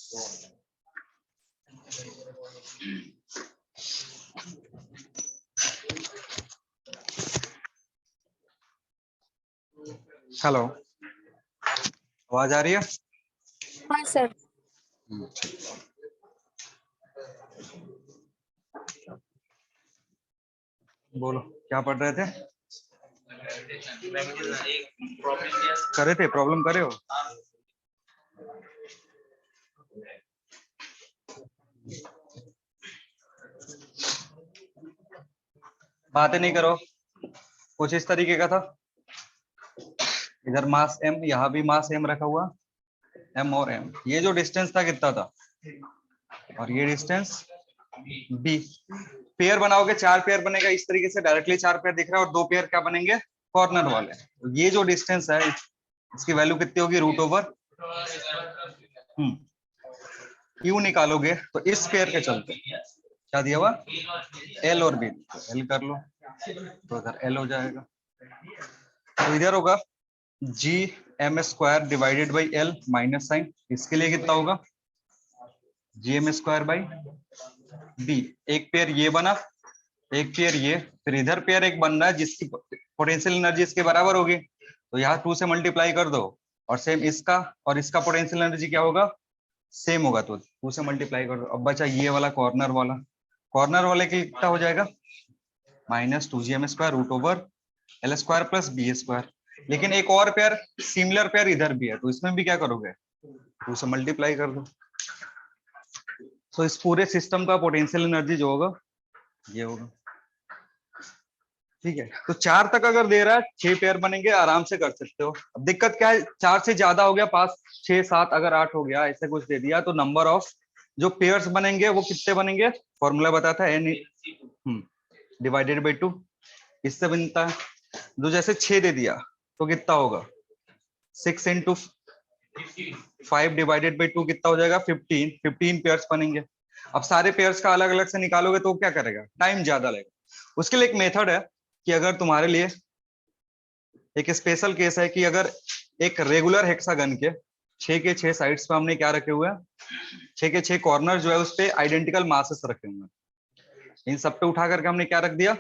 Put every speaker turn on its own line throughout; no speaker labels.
Hello, आवाज आ रही है?
हाँ सर।
बोलो, क्या पढ़ रहे थे? करे थे, प्रॉब्लम करे हो? बातें नहीं करो। कुछ इस तरीके का था, इधर मास m, यहाँ भी मास m रखा हुआ, m और m। ये जो डिस्टेंस था कितना था, और ये डिस्टेंस b। पेयर बनाओगे, 4 पेयर बनेगा इस तरीके से, डायरेक्टली 4 पेयर दिख रहा है, और 2 पेयर क्या बनेंगे, कॉर्नर वाले। तो ये जो डिस्टेंस है इसकी वैल्यू कितनी होगी, √ओवर q निकालोगे तो इस पेयर के चलते क्या दिया हुआ, l और b, तो l कर लो तो इधर l हो जाएगा। तो इधर होगा gm² divided by l minus sign, इसके लिए कितना होगा, gm² बाई b। एक पेयर ये बना, एक पेयर ये, फिर इधर पेयर एक बन रहा है जिसकी पोटेंशियल एनर्जी इसके बराबर होगी, तो यहाँ 2 से मल्टीप्लाई कर दो, और सेम इसका और इसका पोटेंशियल एनर्जी क्या होगा, सेम होगा, तो 2 से मल्टीप्लाई कर दो। अब बचा ये वाला कॉर्नर वाला, कॉर्नर वाले के कितना हो जाएगा, -2gm² √over l² plus b²। लेकिन एक और पेयर, सिमिलर पेयर इधर भी है, तो इसमें भी क्या करोगे, 2 से मल्टीप्लाई कर दो। तो इस पूरे सिस्टम का पोटेंशियल एनर्जी जो होगा ये होगा। ठीक है, तो 4 तक अगर दे रहा है, 6 पेयर बनेंगे, आराम से कर सकते हो। अब दिक्कत क्या है, 4 से ज्यादा हो गया, 5 6 7 अगर 8 हो गया, ऐसे कुछ दे दिया, तो नंबर ऑफ जो पेयर्स बनेंगे वो कितने बनेंगे, फॉर्मूला बताता है n डिवाइडेड बाई 2, इससे बनता है। जो जैसे 6 दे दिया तो कितना होगा, 6 × 5 डिवाइडेड बाई 2 कितना हो जाएगा, 15 पेयर्स बनेंगे। अब सारे पेयर्स का अलग अलग से निकालोगे तो क्या करेगा, टाइम ज्यादा लगेगा। उसके लिए एक मेथड है कि अगर तुम्हारे लिए एक स्पेशल केस है कि अगर एक रेगुलर हेक्सागन के 6 के 6 साइड्स पे हमने क्या रखे हुए हैं, 6 के 6 कॉर्नर जो है उस पे आइडेंटिकल मासेस रखे हुए हैं, इन सब पे उठा करके हमने क्या रख दिया,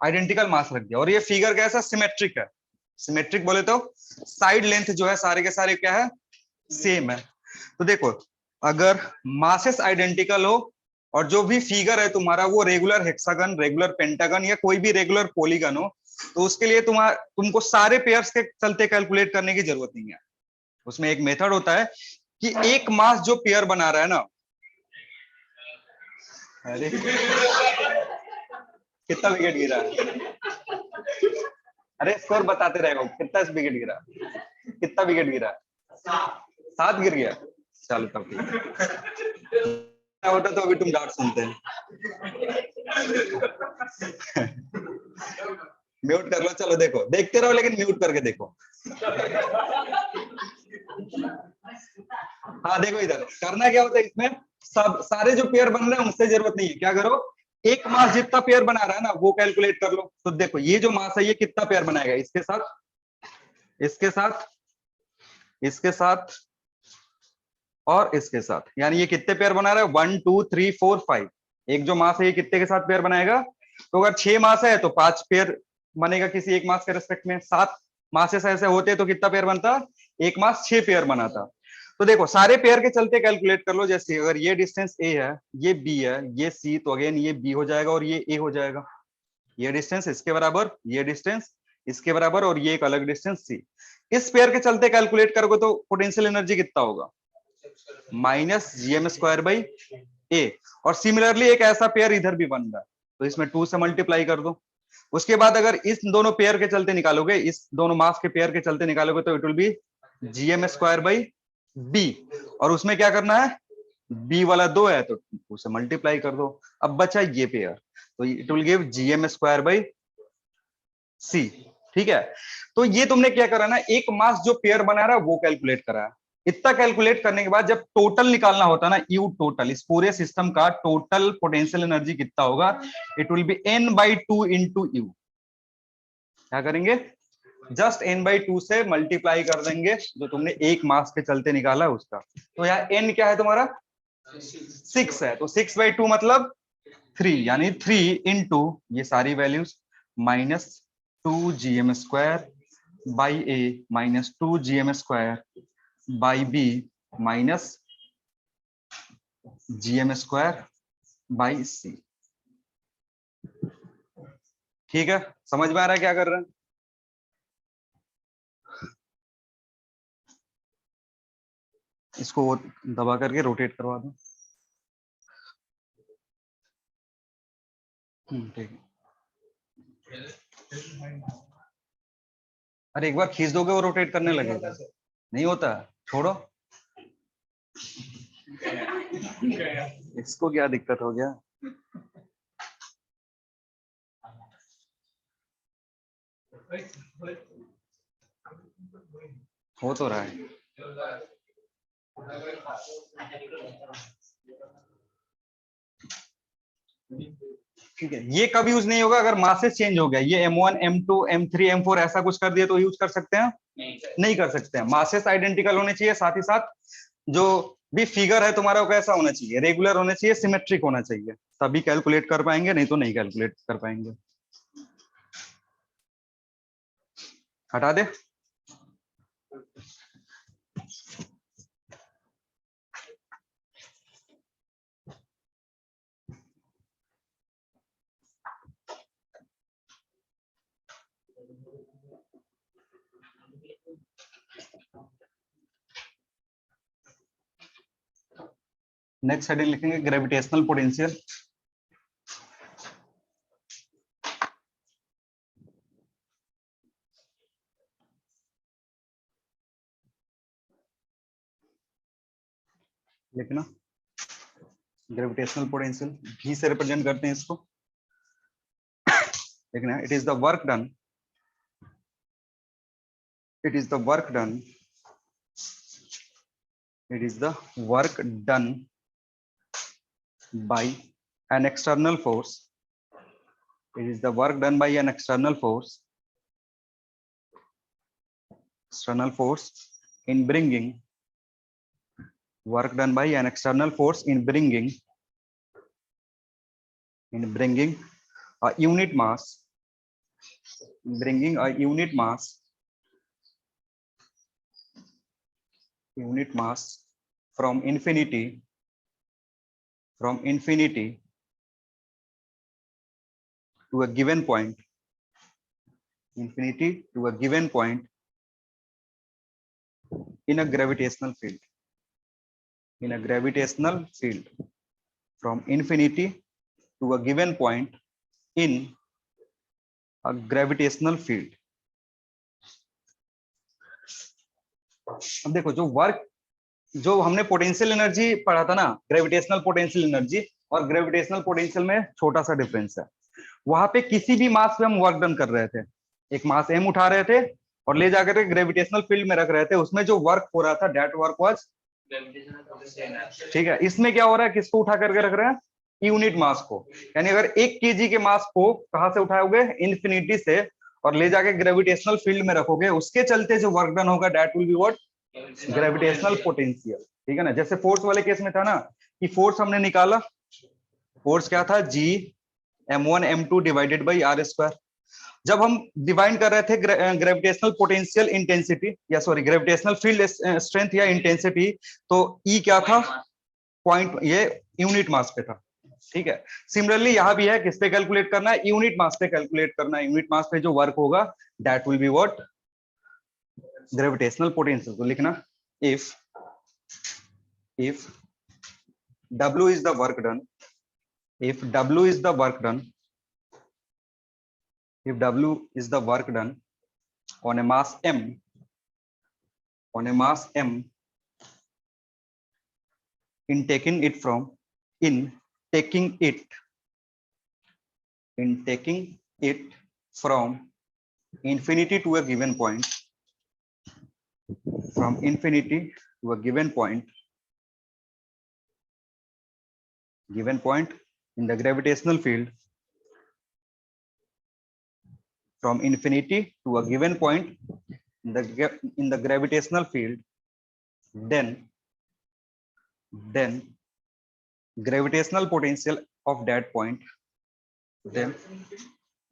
आइडेंटिकल मास रख दिया। और ये फिगर कैसा, सिमेट्रिक है। सिमेट्रिक बोले तो साइड लेंथ जो है सारे के सारे क्या है, सेम है। तो देखो, अगर मासेस आइडेंटिकल हो और जो भी फिगर है तुम्हारा वो रेगुलर हेक्सागन, रेगुलर पेंटागन या कोई भी रेगुलर पॉलीगन हो, तो उसके लिए तुमको सारे पेयर्स के चलते कैलकुलेट करने की जरूरत नहीं है। उसमें एक मेथड होता है कि एक मास जो पेयर बना रहा है ना, अरे कितना विकेट गिरा, अरे स्कोर बताते रहेगा, कितना विकेट गिरा, कितना विकेट गिरा, 7 गिर गया। चलो तब ठीक होता तो अभी तुम डांट सुनते हैं। म्यूट कर लो, चलो देखो, देखते रहो लेकिन म्यूट करके देखो। हाँ देखो, इधर करना क्या होता है, इसमें सब सारे जो पेयर बन रहे हैं उनसे जरूरत नहीं है, क्या करो, एक मास जितना पेयर बना रहा है ना वो कैलकुलेट कर लो। तो देखो ये जो मास है ये कितना पेयर बनाएगा, इसके साथ, इसके साथ, इसके साथ और इसके साथ, यानी ये कितने पेयर बना रहा है, 1 2 3 4 5। एक जो मास है ये कितने के साथ पेयर बनाएगा, तो अगर 6 मास है तो 5 पेयर बनेगा किसी एक मास के रेस्पेक्ट में। 7 मासेस ऐसे होते तो कितना पेयर बनता, एक मास 6 पेयर बनाता। तो देखो सारे पेयर के चलते कैलकुलेट कर लो। जैसे अगर ये डिस्टेंस a है, ये b है, ये c, तो अगेन ये b हो जाएगा और ये a हो जाएगा। ये डिस्टेंस इसके बराबर, ये डिस्टेंस इसके बराबर, और ये एक अलग डिस्टेंस c। इस पेयर के चलते कैलकुलेट करोगे तो पोटेंशियल एनर्जी कितना होगा, -gm² बाई a। और सिमिलरली एक ऐसा पेयर इधर भी बन रहा है, तो इसमें 2 से मल्टीप्लाई कर दो। उसके बाद अगर इस दोनों पेयर के चलते निकालोगे, इस दोनों मास के पेयर के चलते निकालोगे, तो it will B gm² by b। और उसमें क्या करना है, b वाला 2 है तो 2 से मल्टीप्लाई कर दो। अब बचा ये पेयर, तो it will give gm² by c। ठीक है, तो ये तुमने क्या करा ना, एक मास जो पेयर बना रहा है वो कैलकुलेट करा है। इतना कैलकुलेट करने के बाद जब टोटल निकालना होता है ना, यू टोटल, इस पूरे सिस्टम का टोटल पोटेंशियल एनर्जी कितना होगा, it will B n/2 × u। क्या करेंगे, जस्ट n/2 से मल्टीप्लाई कर देंगे जो तुमने एक मास के चलते निकाला उसका। तो यहाँ n क्या है तुम्हारा 6 है, तो 6/2 मतलब 3, यानी 3 इंटू ये सारी values -2gm² by a -2gm² by b -gm² by c। ठीक है, समझ में आ रहा है क्या कर रहे हैं? इसको दबा करके रोटेट करवा दो। ठीक है। अरे एक बार खींच दोगे वो रोटेट करने लगेगा। नहीं होता, छोड़ो। इसको क्या दिक्कत हो गया? हो तो रहा है। ठीक है, ये कब यूज नहीं होगा अगर मासेस चेंज हो गया। ये M1 M2 M3 M4 ऐसा कुछ कर दिया तो यूज कर सकते हैं? नहीं कर सकते हैं। मासेस आइडेंटिकल होने चाहिए, साथ ही साथ जो भी फिगर है तुम्हारा वो कैसा होना चाहिए, रेगुलर होना चाहिए, सिमेट्रिक होना चाहिए, तभी कैलकुलेट कर पाएंगे, नहीं तो नहीं कैलकुलेट कर पाएंगे। हटा दे। नेक्स्ट हेडिंग लिखेंगे ग्रेविटेशनल पोटेंशियल। लिखना ग्रेविटेशनल पोटेंशियल भी से रिप्रेजेंट करते हैं इसको। लिखना it is the work done, it is the work done, it is the work done by an external force, it is the work done by an external force in bringing, work done by an external force in bringing a unit mass, bringing a unit mass from infinity to a given point, infinity to a given point in a gravitational field, in a gravitational field from infinity to a given point in a gravitational field। अब देखो जो work, जो हमने potential energy पढ़ा था ना, gravitational potential energy और gravitational potential में छोटा सा डिफरेंस है। वहां पे किसी भी मास पे हम वर्क डन कर रहे थे, एक मास m उठा रहे थे और ले जाकर के ग्रेविटेशनल फील्ड में रख रहे थे, उसमें जो वर्क हो रहा था दैट वर्क वाज, ठीक है। इसमें क्या हो रहा है, किसको उठा करके रख रहे हैं, यूनिट मास को। यानी अगर 1 kg के मास को कहां से उठाओगे, इन्फिनिटी से, और ले जाके ग्रेविटेशनल फील्ड में रखोगे, उसके चलते जो वर्क डन होगा that will be what, gravitational potential. ठीक है ना, जैसे फोर्स वाले केस में था ना कि फोर्स हमने निकाला, फोर्स क्या था, G m1 m2 divided by r²। जब हम डिवाइड कर रहे थे ग्रेविटेशनल पोटेंशियल इंटेंसिटी, या सॉरी ग्रेविटेशनल फील्ड स्ट्रेंथ या इंटेंसिटी, तो E क्या था, पॉइंट, ये यूनिट मास पे था। ठीक है, सिमिलरली यहां भी है, किस पे कैलकुलेट करना है, यूनिट मास पे कैलकुलेट करना है। यूनिट मास पे जो वर्क होगा that will be what, gravitational potential. तो लिखना if W is the work done, if W is the work done, if W is the work done on a mass m, on a mass m, in taking it from, in taking it from infinity to a given point, from infinity to a given point in the gravitational field, from infinity to a given point in the gravitational field, then gravitational potential of that point, then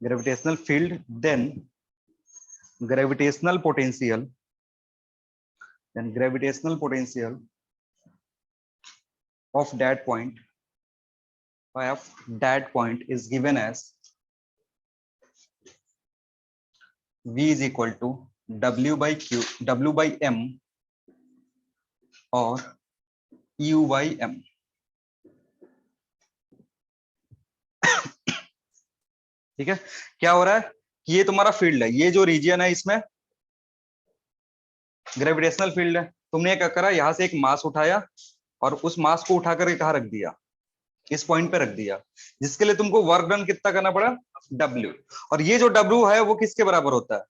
gravitational field, then gravitational potential of that point is given as V is equal to W by M और U by M. ठीक है, क्या हो रहा है कि ये तुम्हारा फील्ड है, ये जो रीजन है इसमें ग्रेविटेशनल फील्ड है। तुमने क्या करा, यहां से एक मास उठाया और उस मास को उठा करके कहाँ रख दिया, इस पॉइंट पे रख दिया, जिसके लिए तुमको वर्क डन कितना करना पड़ा, W। और ये जो W है वो किसके बराबर होता है,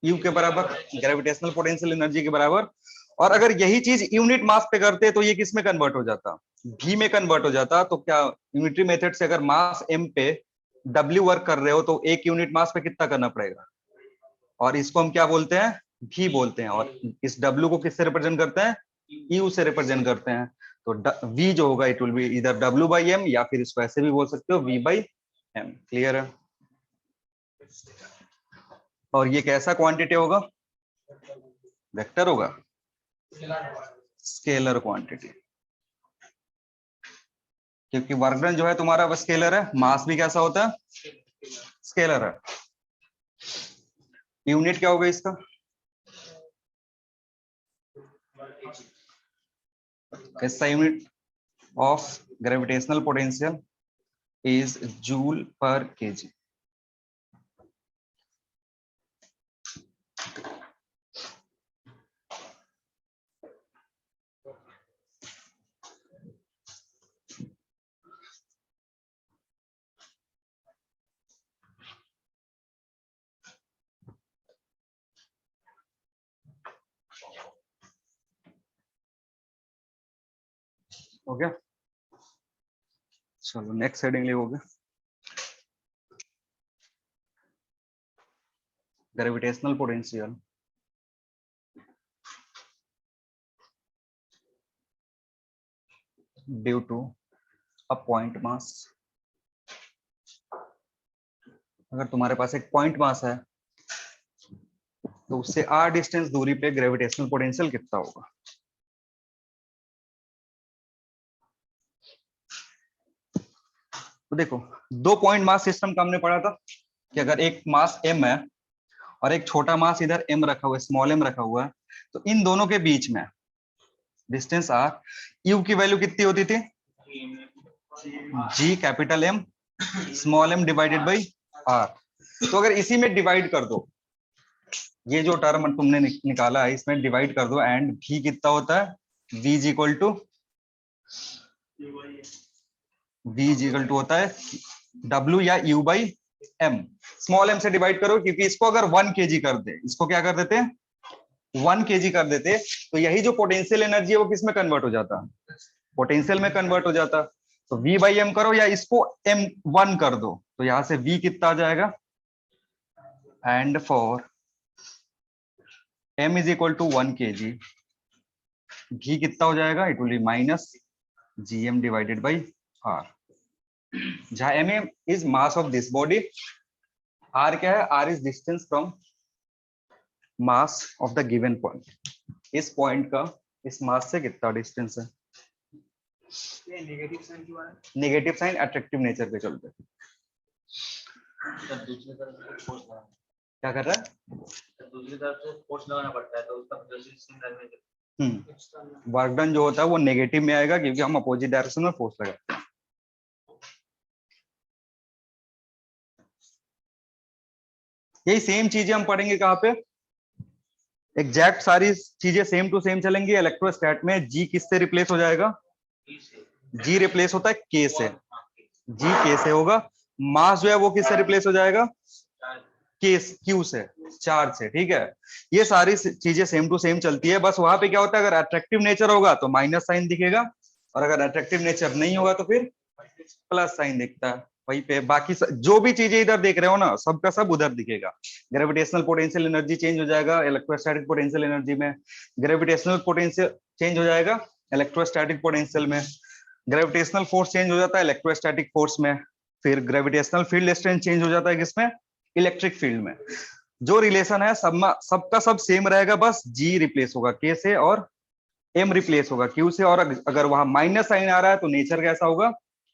U के बराबर, ग्रेविटेशनल पोटेंशियल एनर्जी के बराबर। और अगर यही चीज यूनिट मास पे करते तो ये किस में कन्वर्ट हो जाता, V में कन्वर्ट हो जाता। तो क्या यूनिटरी मेथड से अगर मास M पे W वर्क कर रहे हो तो एक यूनिट मास पे कितना करना पड़ेगा, और इसको हम क्या बोलते हैं, V बोलते हैं। और इस W को किससे रिप्रेजेंट करते हैं, U से रिप्रेजेंट करते हैं। तो V जो होगा इट विल बी इधर W by M, या फिर इसको ऐसे भी बोल सकते हो V by M। क्लियर है। और ये कैसा क्वांटिटी होगा, वेक्टर होगा, स्केलर क्वांटिटी, क्योंकि वर्क डन जो है तुम्हारा वो स्केलर है, मास भी कैसा होता है, स्केलर है। यूनिट क्या होगा इसका, SI unit of gravitational potential is joule per kg. हो गया, चलो नेक्स्ट हेडिंग ले, हो गया gravitational potential due to a point mass. अगर तुम्हारे पास एक पॉइंट मास है तो उससे r डिस्टेंस दूरी पे ग्रेविटेशनल पोटेंशियल कितना होगा। तो देखो, दो पॉइंट मास सिस्टम का हमने पढ़ा था कि अगर एक मास m है और एक छोटा मास इधर m रखा हुआ है, स्मॉल m रखा हुआ है, तो इन दोनों के बीच में डिस्टेंस r, u की वैल्यू कितनी होती थी, g capital M small m divided by r। तो अगर इसी में डिवाइड कर दो, ये जो टर्म तुमने निकाला है इसमें डिवाइड कर दो, एंड v कितना होता है, v इज इक्वल टू होता है W या U by M। Small m से डिवाइड करो, क्योंकि इसको अगर 1 kg कर दे, इसको क्या कर देते, 1 kg कर देते, तो यही जो पोटेंशियल एनर्जी है वो किस में कन्वर्ट हो जाता, पोटेंशियल में कन्वर्ट हो जाता। तो V बाई M करो या इसको M1 कर दो, तो यहां से V कितना आ जाएगा, and for M is equal to 1 kg, V कितना हो जाएगा, it will be minus GM divided by R, जहां M is mass of this body, R क्या है, R is distance from mass of the given point. इस point का इस मास से कितना डिस्टेंस है।
नेगेटिव साइन क्यों है,
नेगेटिव साइन अट्रैक्टिव नेचर पे चलते। क्या कर रहा है,
दूसरी तरफ से फोर्स लगाना पड़ता है, तो उसका रेजिस्टेंस लगने
वर्क डन जो होता है वो नेगेटिव में आएगा, क्योंकि हम अपोजिट डायरेक्शन में फोर्स लगाते हैं। यही सेम चीजें हम पढ़ेंगे कहाँ पे, एग्जैक्ट सारी चीजें सेम टू सेम चलेंगी। इलेक्ट्रोस्टैट में G किससे रिप्लेस हो जाएगा, G रिप्लेस होता है K से, G K से होगा। मास जो है वो किससे रिप्लेस हो जाएगा, Q से, चार्ज से। ठीक है, ये सारी चीजें सेम टू सेम चलती है। बस वहां पे क्या होता है, अगर अट्रैक्टिव नेचर होगा तो माइनस साइन दिखेगा, और अगर अट्रैक्टिव नेचर नहीं होगा तो फिर प्लस साइन दिखता है। वहीं पे बाकी जो भी चीजें इधर देख रहे हो ना, सबका सब उधर दिखेगा। ग्रेविटेशनल पोटेंशियल एनर्जी चेंज हो जाएगा इलेक्ट्रोस्टैटिक पोटेंशियल एनर्जी में, ग्रेविटेशनल पोटेंशियल चेंज हो जाएगा इलेक्ट्रोस्टैटिक पोटेंशियल में, ग्रेविटेशनल फोर्स चेंज हो जाता है इलेक्ट्रोस्टैटिक फोर्स में, फिर ग्रेविटेशनल फील्ड स्ट्रेंथ चेंज हो जाता है किसमें, इलेक्ट्रिक फील्ड में। जो रिलेशन है सबका सब सेम रहेगा, बस जी रिप्लेस होगा के से और एम रिप्लेस होगा क्यू से। और अगर वहां माइनस साइन आ रहा है तो नेचर कैसा होगा,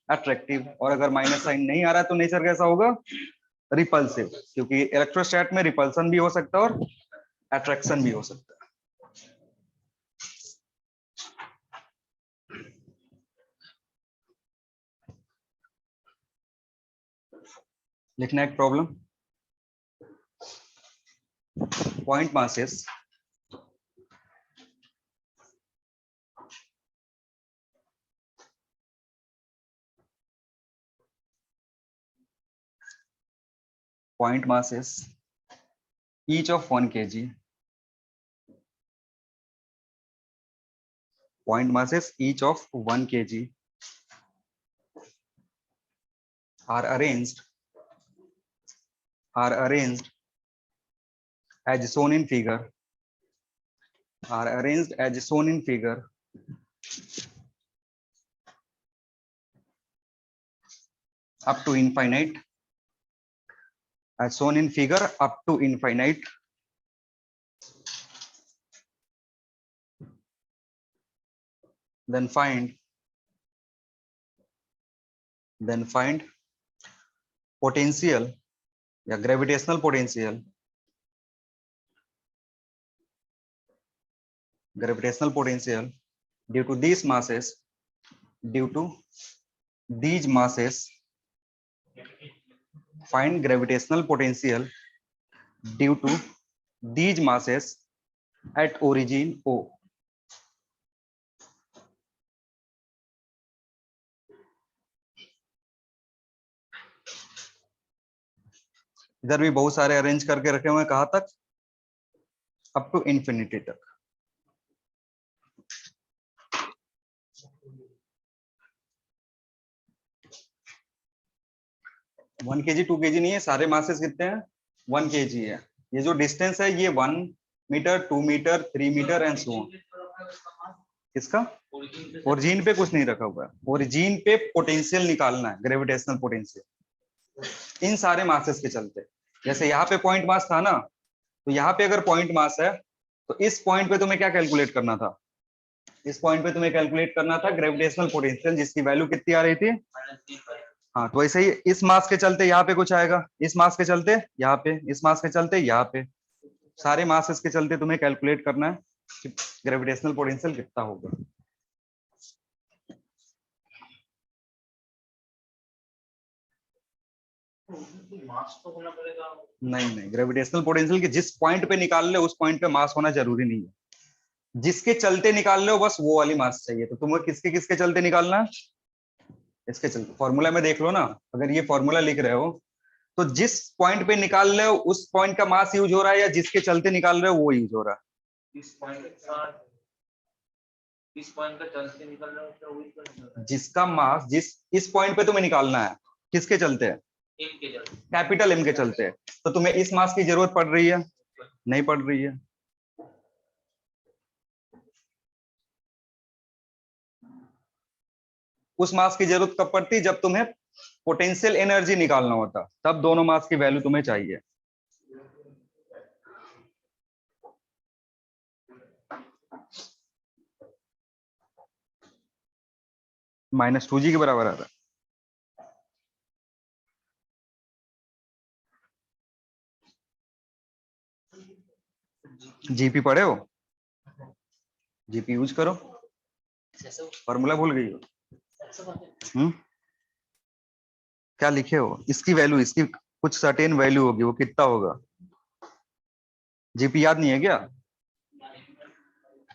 अट्रैक्टिव, और अगर माइनस साइन नहीं आ रहा है तो नेचर कैसा होगा, रिपल्सिव, क्योंकि इलेक्ट्रोस्टैट में रिपल्सन भी हो सकता है और अट्रैक्शन भी हो सकता है। लिखना एक problem, point masses each of 1 kg, point masses each of 1 kg are arranged as shown in figure, up to infinite, as shown in figure up to infinite. Then find potential या gravitational potential due to these masses, find gravitational potential due to these masses at origin O. इधर भी बहुत सारे arrange करके रखे हुए हैं, कहां तक, अप टू इंफिनिटी तक। वन के जी 2 kg नहीं है, सारे मासेस कितने हैं, 1 kg है। ये जो डिस्टेंस है ये 1 metre 2 metre 3 metre and so on. किसका, ओरिजिन पे कुछ नहीं रखा हुआ है, ओरिजिन पे पोटेंशियल निकालना है, ग्रेविटेशनल पोटेंशियल इन सारे मासेस के चलते। जैसे यहाँ पे पॉइंट मास था ना, तो यहाँ पे अगर पॉइंट मास है तो इस पॉइंट पे तुम्हें क्या कैलकुलेट करना था, इस पॉइंट पे तुम्हें कैलकुलेट करना था ग्रेविटेशनल पोटेंशियल, जिसकी वैल्यू कितनी आ रही थी, हाँ। तो वैसे ही इस मास के चलते यहाँ पे कुछ आएगा, इस मास के चलते यहाँ पे, इस मास के चलते यहाँ पे, सारे मासेस के चलते तुम्हें कैलकुलेट करना है कि ग्रेविटेशनल पोटेंशियल कितना होगा।
मास तो होना पड़ेगा,
नहीं, ग्रेविटेशनल पोटेंशियल के जिस पॉइंट पे निकाल ले उस पॉइंट पे मास होना जरूरी नहीं है, जिसके चलते निकाल ले बस वो वाली मास चाहिए। तो तुम्हें किसके किसके चलते निकालना है, इसके चलते। फॉर्मूला में देख लो ना, अगर ये फॉर्मूला लिख रहे हो तो जिस पॉइंट पे निकाल रहे हो उस पॉइंट का मास यूज हो रहा है या जिसके चलते निकाल रहे हो वो यूज हो रहा है।
इस पॉइंट का चलते निकल रहा है तो वही तो निकल रहा है।
जिसका मास जिस इस पॉइंट पे तुम्हें निकालना है, किसके चलते है,
एम के चलते,
कैपिटल एम के चलते। तो तुम्हें इस मास की जरूरत पड़ रही है, नहीं पड़ रही है। उस मास की जरूरत कब पड़ती, जब तुम्हें पोटेंशियल एनर्जी निकालना होता, तब दोनों मास की वैल्यू तुम्हें चाहिए। -2g के बराबर आ रहा है। जीपी पढ़े हो, जीपी यूज करो, फॉर्मूला भूल गई हो, क्या लिखे हो, इसकी वैल्यू, इसकी कुछ सर्टेन वैल्यू होगी, वो कितना होगा, जीपी याद नहीं है क्या।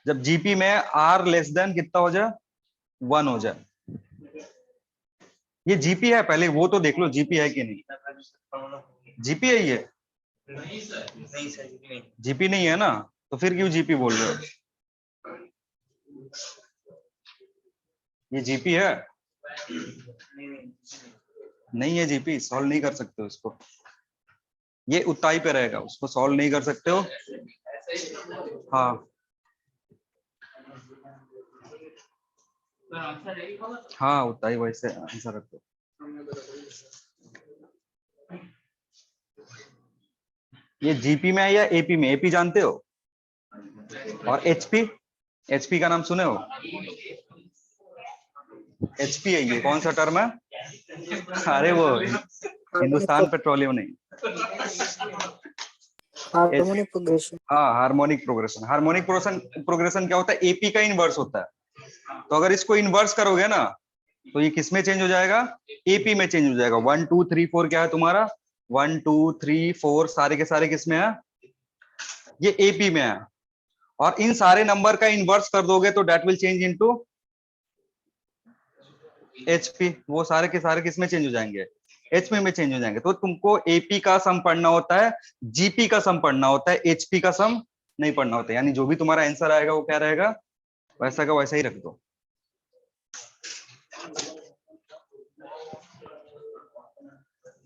जब जीपी में आर लेस देन कितना हो जाए, 1 हो जाए, ये जीपी है, पहले वो तो देख लो जीपी है कि नहीं, जीपी है ये,
नहीं सर,
जीपी नहीं है ना, तो फिर क्यों जीपी बोल रहे हो, ये जीपी है। नहीं है जीपी, सॉल्व नहीं कर सकते हो इसको, ये उतना ही पे रहेगा, उसको सॉल्व नहीं कर सकते हो। हाँ हाँ उतना ही वैसे आंसर रख दो। ये जीपी में है या एपी में? एपी जानते हो? और एचपी, एचपी का नाम सुने हो? एचपी है ये, कौन सा टर्म है? अरे वो हिंदुस्तान पेट्रोलियम नहीं,
हार्मोनिक प्रोग्रेशन।
हाँ harmonic progression. Harmonic progression, progression क्या होता है? एपी का इनवर्स होता है। तो अगर इसको इनवर्स करोगे ना तो ये किस में चेंज हो जाएगा? एपी में चेंज हो जाएगा। 1 2 3 4 क्या है तुम्हारा? 1 2 3 4 सारे के सारे किस में है? ये एपी में है। और इन सारे नंबर का इनवर्स कर दोगे तो that will change into HP. वो सारे के सारे किस में चेंज हो जाएंगे? एचपी में चेंज हो जाएंगे। तो तुमको एपी का सम पढ़ना होता है, जीपी का सम पढ़ना होता है, एचपी का सम नहीं पढ़ना होता। यानी जो भी तुम्हारा आंसर आएगा वो क्या रहेगा? वैसा का वैसा ही रख दो।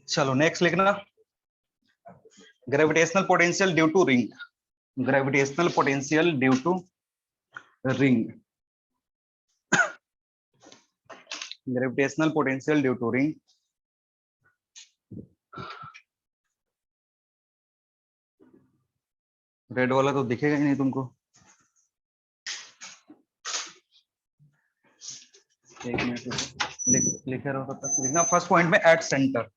चलो नेक्स्ट लिखना, gravitational potential due to ring. Gravitational potential due to ring. Gravitational potential due to ring. Red वाला तो दिखेगा ही नहीं तुमको। एक मिनट लिखे रहो तब तक लिखना। फर्स्ट पॉइंट में एट सेंटर,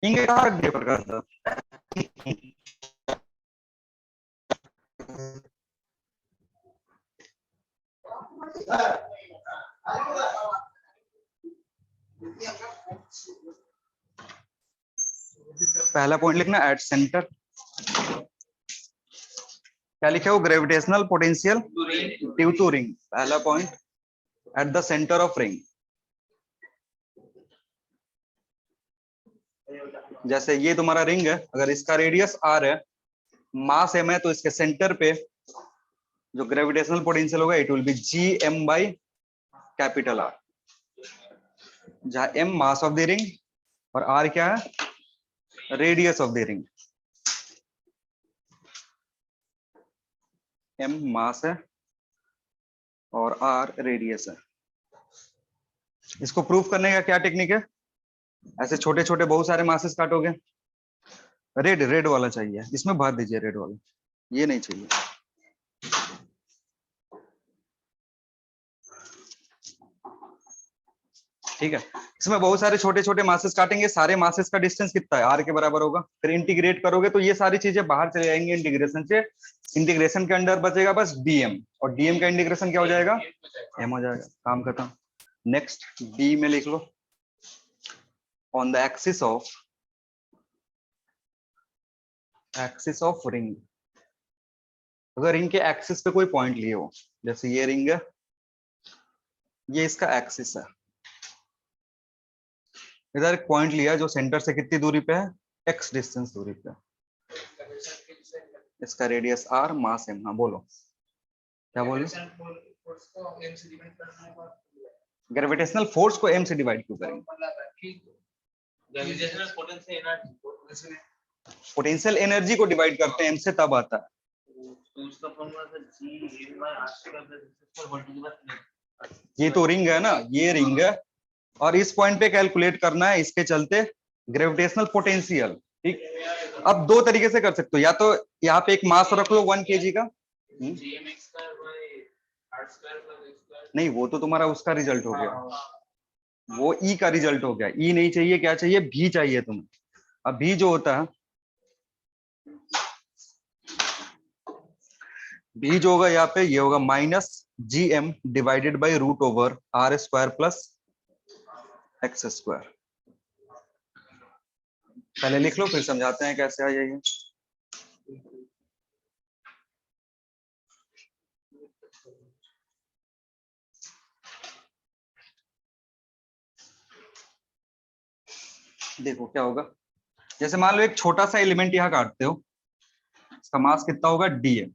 इंगे कहाँ रख दिया प्रकाश था? पहला पॉइंट लिखना एट सेंटर। क्या लिखे हो? Gravitational potential due to ring. पहला point at the centre of ring. जैसे ये तुम्हारा रिंग है, अगर इसका रेडियस आर है, मास एम है, तो इसके सेंटर पे जो ग्रेविटेशनल पोटेंशियल होगा it will be G M by capital R, जहां M mass of the ring और आर क्या है? Radius of the ring. M mass है और आर रेडियस है। इसको प्रूफ करने का क्या टेक्निक है? ऐसे छोटे छोटे बहुत सारे मासेस काटोगे। रेड, रेड वाला चाहिए, इसमें भर दीजिए रेड वाला, ये नहीं चाहिए। ठीक है, इसमें बहुत सारे छोटे छोटे मासेस काटेंगे, सारे मासेस का डिस्टेंस कितना है? आर के बराबर होगा। फिर इंटीग्रेट करोगे तो ये सारी चीजें बाहर चले जाएंगे इंटीग्रेशन से। इंटीग्रेशन के अंदर बचेगा बस डीएम, और डीएम का इंटीग्रेशन क्या हो जाएगा? एम हो जाएगा। काम खत्म। नेक्स्ट डी में लिख लो, on the axis of ring. अगर रिंग के एक्सिस पे कोई पॉइंट लिए हो, जैसे ये रिंग है, ये इसका एक्सिस है, इधर एक पॉइंट लिया जो सेंटर से कितनी दूरी पे है? एक्स डिस्टेंस दूरी पे। इसका रेडियस आर, मास एम। हाँ बोलो, क्या बोलो? ग्रेविटेशनल फोर्स को एम से डिवाइड क्यों करेंगे? पोटेंशियल एनर्जी को डिवाइड करते हैं एम से, तब आता है। ये तो रिंग है ना, ये रिंग है, और इस पॉइंट पे कैलकुलेट करना है इसके चलते ग्रेविटेशनल पोटेंशियल। ठीक, अब दो तरीके से कर सकते हो, या तो यहाँ पे एक मास रख लो 1 kg का। नहीं, वो तो तुम्हारा उसका रिजल्ट हो गया, वो ई का रिजल्ट हो गया। ई नहीं चाहिए, क्या चाहिए? भी चाहिए तुम्हें। अब भी जो होता है, भी जो होगा यहाँ पे, ये होगा minus G M divided by root over r square plus x square. पहले लिख लो फिर समझाते हैं कैसे आ जाएगी। देखो क्या होगा, जैसे मान लो एक छोटा सा एलिमेंट यहाँ काटते हो, इसका मास कितना होगा dm,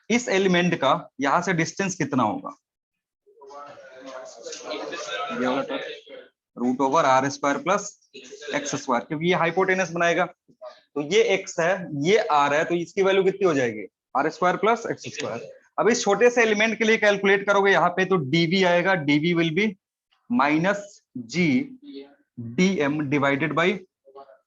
इस एलिमेंट का यहाँ से डिस्टेंस कितना होगा, ये होगा root over r square plus x square, क्योंकि ये हाइपोटेनस बनाएगा, तो ये x है ये r है, तो इसकी वैल्यू कितनी हो जाएगी r square plus x square. अब इस छोटे से एलिमेंट के लिए कैलकुलेट करोगे यहाँ पे, तो dv आएगा, dv will be minus G dm divided by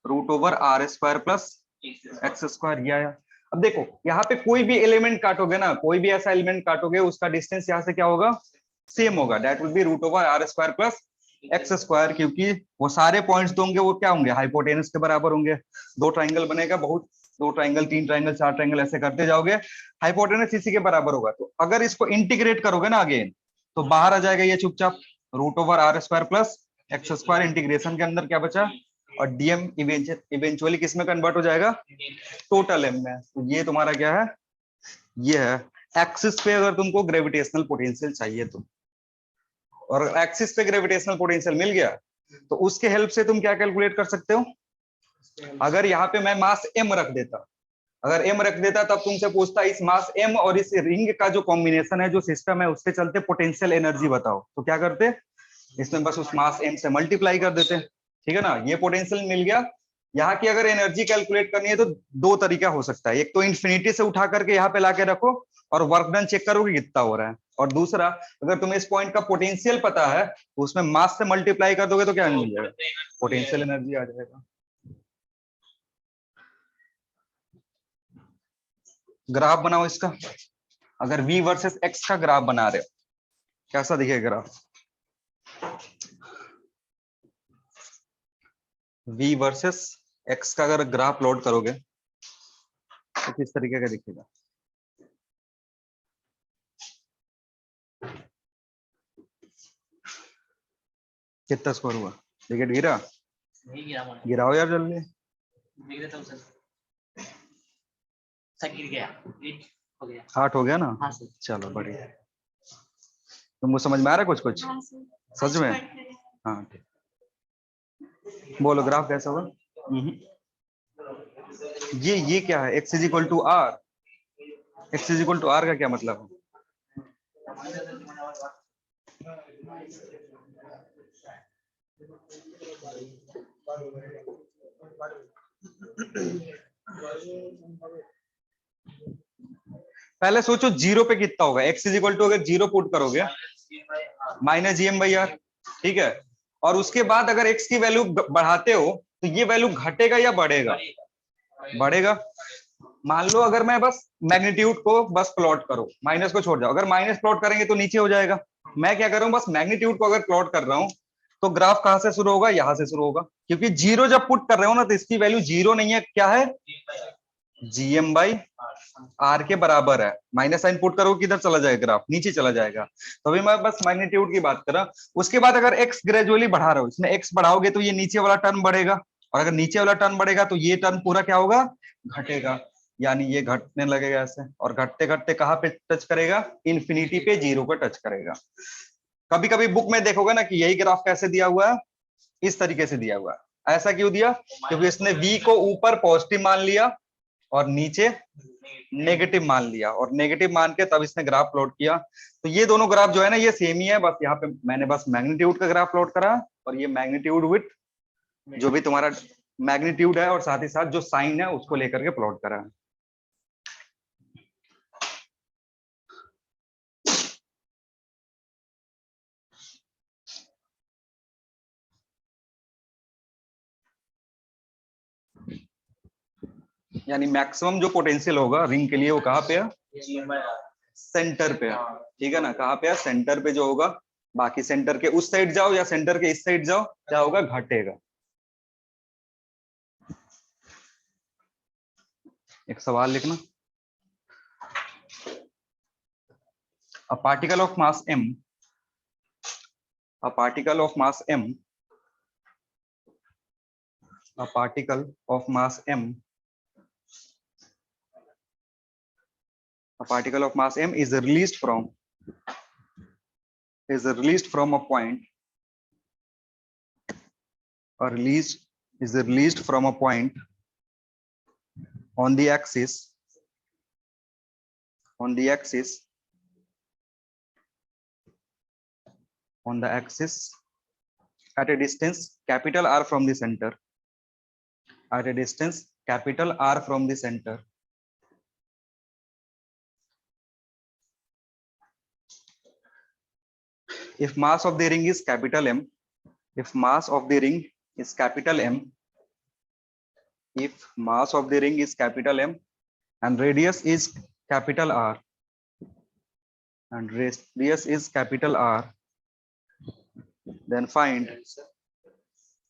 root over r square plus x square, ये आया। अब देखो यहाँ पे कोई भी एलिमेंट काटोगे ना, कोई भी ऐसा एलिमेंट काटोगे, उसका डिस्टेंस यहाँ से क्या होगा, सेम होगा, that will be root over r square plus x square, क्योंकि वो सारे पॉइंट्स होंगे वो क्या होंगे, हाइपोटेनस के बराबर होंगे। दो ट्राइंगल बनेगा, बहुत दो ट्राइंगल, तीन ट्राइंगल, चार ट्राइंगल, ऐसे करते जाओगे, हाइपोटेनस इसी के बराबर होगा। तो अगर इसको इंटीग्रेट करोगे ना अगेन, तो बाहर आ जाएगा ये चुपचाप, root over r square plus x square, integration के अंदर क्या बचा, और डीएम इवेंचुअली किस में कन्वर्ट हो जाएगा, टोटल एम में। तो ये तुम्हारा क्या है, ये है एक्सिस पे अगर तुमको ग्रेविटेशनल पोटेंशियल चाहिए तो, और एक्सिस पे ग्रेविटेशनल पोटेंशियल मिल गया तो उसके हेल्प से तुम क्या कैलकुलेट कर सकते हो। अगर यहाँ पे मैं मास m रख देता, अगर m रख देता तब तुमसे पूछता इस मास m और इस रिंग का जो कॉम्बिनेशन है, जो सिस्टम है, उसके चलते पोटेंशियल एनर्जी बताओ, तो क्या करते, इसमें बस उस मास m से मल्टीप्लाई कर देते, ठीक है ना। ये पोटेंशियल मिल गया। यहाँ की अगर एनर्जी कैलकुलेट करनी है तो दो तरीका हो सकता है, एक तो इन्फिनिटी से उठा करके यहाँ पे लाके रखो और वर्क डन चेक करो कि कितना हो रहा है, और दूसरा अगर तुम्हें इस पॉइंट का पोटेंशियल पता है तो उसमें मास से मल्टीप्लाई कर दोगे तो क्या मिल जाएगा, पोटेंशियल एनर्जी आ जाएगा। ग्राफ बनाओ इसका, अगर v वर्सेस x का ग्राफ बना रहे हो कैसा दिखेगा ग्राफ, v वर्सेस x का अगर ग्राफ प्लॉट करोगे तो किस तरीके का दिखेगा, कितना स्कोर हुआ, विकेट गिरा,
नहीं गिरा मैंने,
गिराओ यार जल्दी,
गिर गया था सर, सब गिर गया, 8 हो गया,
8 हो गया ना।
हाँ सर। चलो
बढ़िया, तुमको समझ में आ रहा है कुछ कुछ,
हाँ
सच में, हाँ ठीक, बोलो ग्राफ कैसा होगा। ये क्या है, x is equal to r, x is equal to r का क्या मतलब है, पहले सोचो जीरो पे कितना होगा, x इज इक्वल टू अगर जीरो पुट करोगे minus G M by r, ठीक है, और उसके बाद अगर x की वैल्यू बढ़ाते हो तो ये वैल्यू घटेगा या बढ़ेगा, बढ़ेगा। मान लो अगर मैं बस मैग्नीट्यूड को बस प्लॉट करो, माइनस को छोड़ जाओ, अगर माइनस प्लॉट करेंगे तो नीचे हो जाएगा, मैं क्या कर रहा हूँ बस मैग्नीट्यूड को अगर प्लॉट कर रहा हूँ तो ग्राफ कहां से शुरू होगा, यहां से शुरू होगा, क्योंकि जीरो जब पुट कर रहे हो ना तो इसकी वैल्यू जीरो नहीं है, क्या है, जीएम बाई आर के बराबर है, माइनस साइन पुट करो किधर चला जाएगा, ग्राफ नीचे चला जाएगा। तो अभी मैं बस मैग्नीट्यूड की बात कर रहा हूं। उसके बाद अगर एक्स ग्रेजुअली बढ़ा रहे हो, इसमें एक्स बढ़ाओगे तो ये नीचे वाला टर्म बढ़ेगा, और अगर नीचे वाला टर्म बढ़ेगा तो ये टर्म पूरा क्या होगा, घटेगा, यानी ये घटने लगेगा ऐसे, और घटते घटते कहाँ पे टच करेगा, इन्फिनिटी पे, जीरो पे टच करेगा। कभी कभी बुक में देखोगे ना कि यही ग्राफ कैसे दिया हुआ है, इस तरीके से दिया हुआ है। ऐसा क्यों दिया, क्योंकि इसने v को ऊपर पॉजिटिव मान लिया और नीचे नेगेटिव मान लिया, और नेगेटिव मान के तब इसने ग्राफ प्लॉट किया। तो ये दोनों ग्राफ जो है ना ये सेम ही है, बस यहाँ पे मैंने बस मैग्नीट्यूड का ग्राफ प्लॉट करा, और ये मैग्नीट्यूड विथ जो भी तुम्हारा मैग्नीट्यूड है और साथ ही साथ जो साइन है उसको लेकर के प्लॉट करा। यानी मैक्सिमम जो पोटेंशियल होगा रिंग के लिए वो कहाँ पे है, सेंटर पे है, ठीक है ना, कहाँ पे है, सेंटर पे जो होगा। बाकी सेंटर के उस साइड जाओ या सेंटर के इस साइड जाओ, क्या होगा, घटेगा। एक सवाल लिखना, a particle of mass m, a particle of mass m, a particle of mass m, a particle of mass m is released from a point, or released is released from a point on the axis on the axis at a distance capital R from the center, at a distance capital R from the center. If mass of the ring is capital M, if mass of the ring is capital M, if mass of the ring is capital M and radius is capital R, and radius is capital R, then find,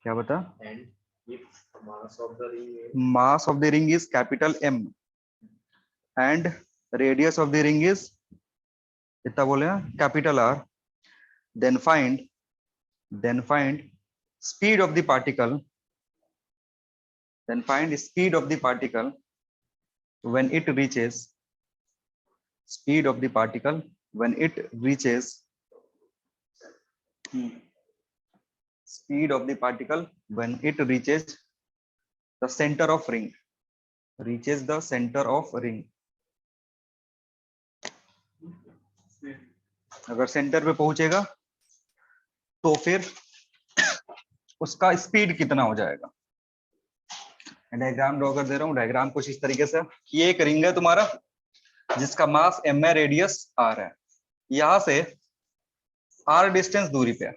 क्या बता,
And if mass of the ring is
mass of the ring is capital M and radius of the ring is कितना बोले capital R, then find speed of the particle, then find speed of the particle when it reaches, speed of the particle when it reaches, speed of the particle when it reaches the center of ring, reaches the center of ring. अगर centre पे पहुंचेगा तो फिर उसका speed कितना हो जाएगा. Diagram draw कर दे रहा हूं. डायग्राम कुछ इस तरीके से, ये एक रिंग है तुम्हारा जिसका मास m है, रेडियस r है. यहां से r डिस्टेंस दूरी पे,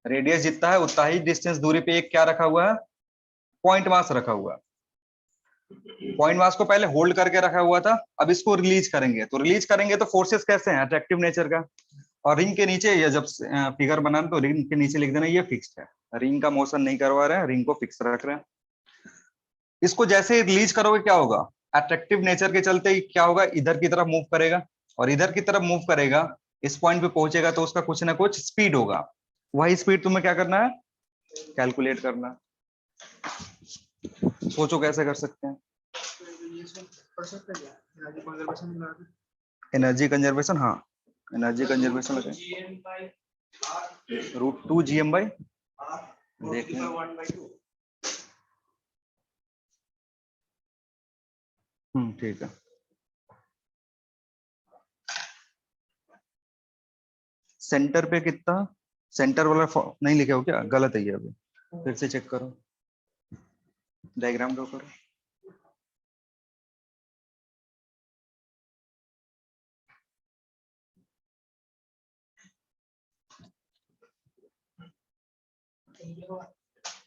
रेडियस जितना है उतना ही डिस्टेंस दूरी पे एक क्या रखा हुआ है, पॉइंट मास रखा हुआ है. पॉइंट मास को पहले होल्ड करके रखा हुआ था, अब इसको रिलीज करेंगे. तो रिलीज करेंगे तो फोर्सेस कैसे हैं, अट्रैक्टिव नेचर का. और रिंग के नीचे ये जब फिगर बनाना तो रिंग के नीचे लिख देना ये फिक्स्ड है. रिंग का मोशन नहीं करवा रहे हैं, रिंग को फिक्स रख रहे हैं. इसको जैसे रिलीज करोगे क्या होगा, अट्रैक्टिव नेचर के चलते ही क्या होगा, इधर की तरफ मूव करेगा. और इधर की तरफ मूव करेगा, इस पॉइंट पे पहुंचेगा तो उसका कुछ ना कुछ स्पीड होगा. वही स्पीड तुम्हें क्या करना है, कैलकुलेट करना है. सोचो कैसे कर सकते हैं. एनर्जी कंजर्वेशन, हाँ एनर्जी कंजर्वेशन लगे √2 GM/, ठीक है. सेंटर पे कितना, सेंटर वाला नहीं लिखे हो क्या, गलत है ये. अभी फिर से चेक करो, डायग्राम ड्रॉ करो.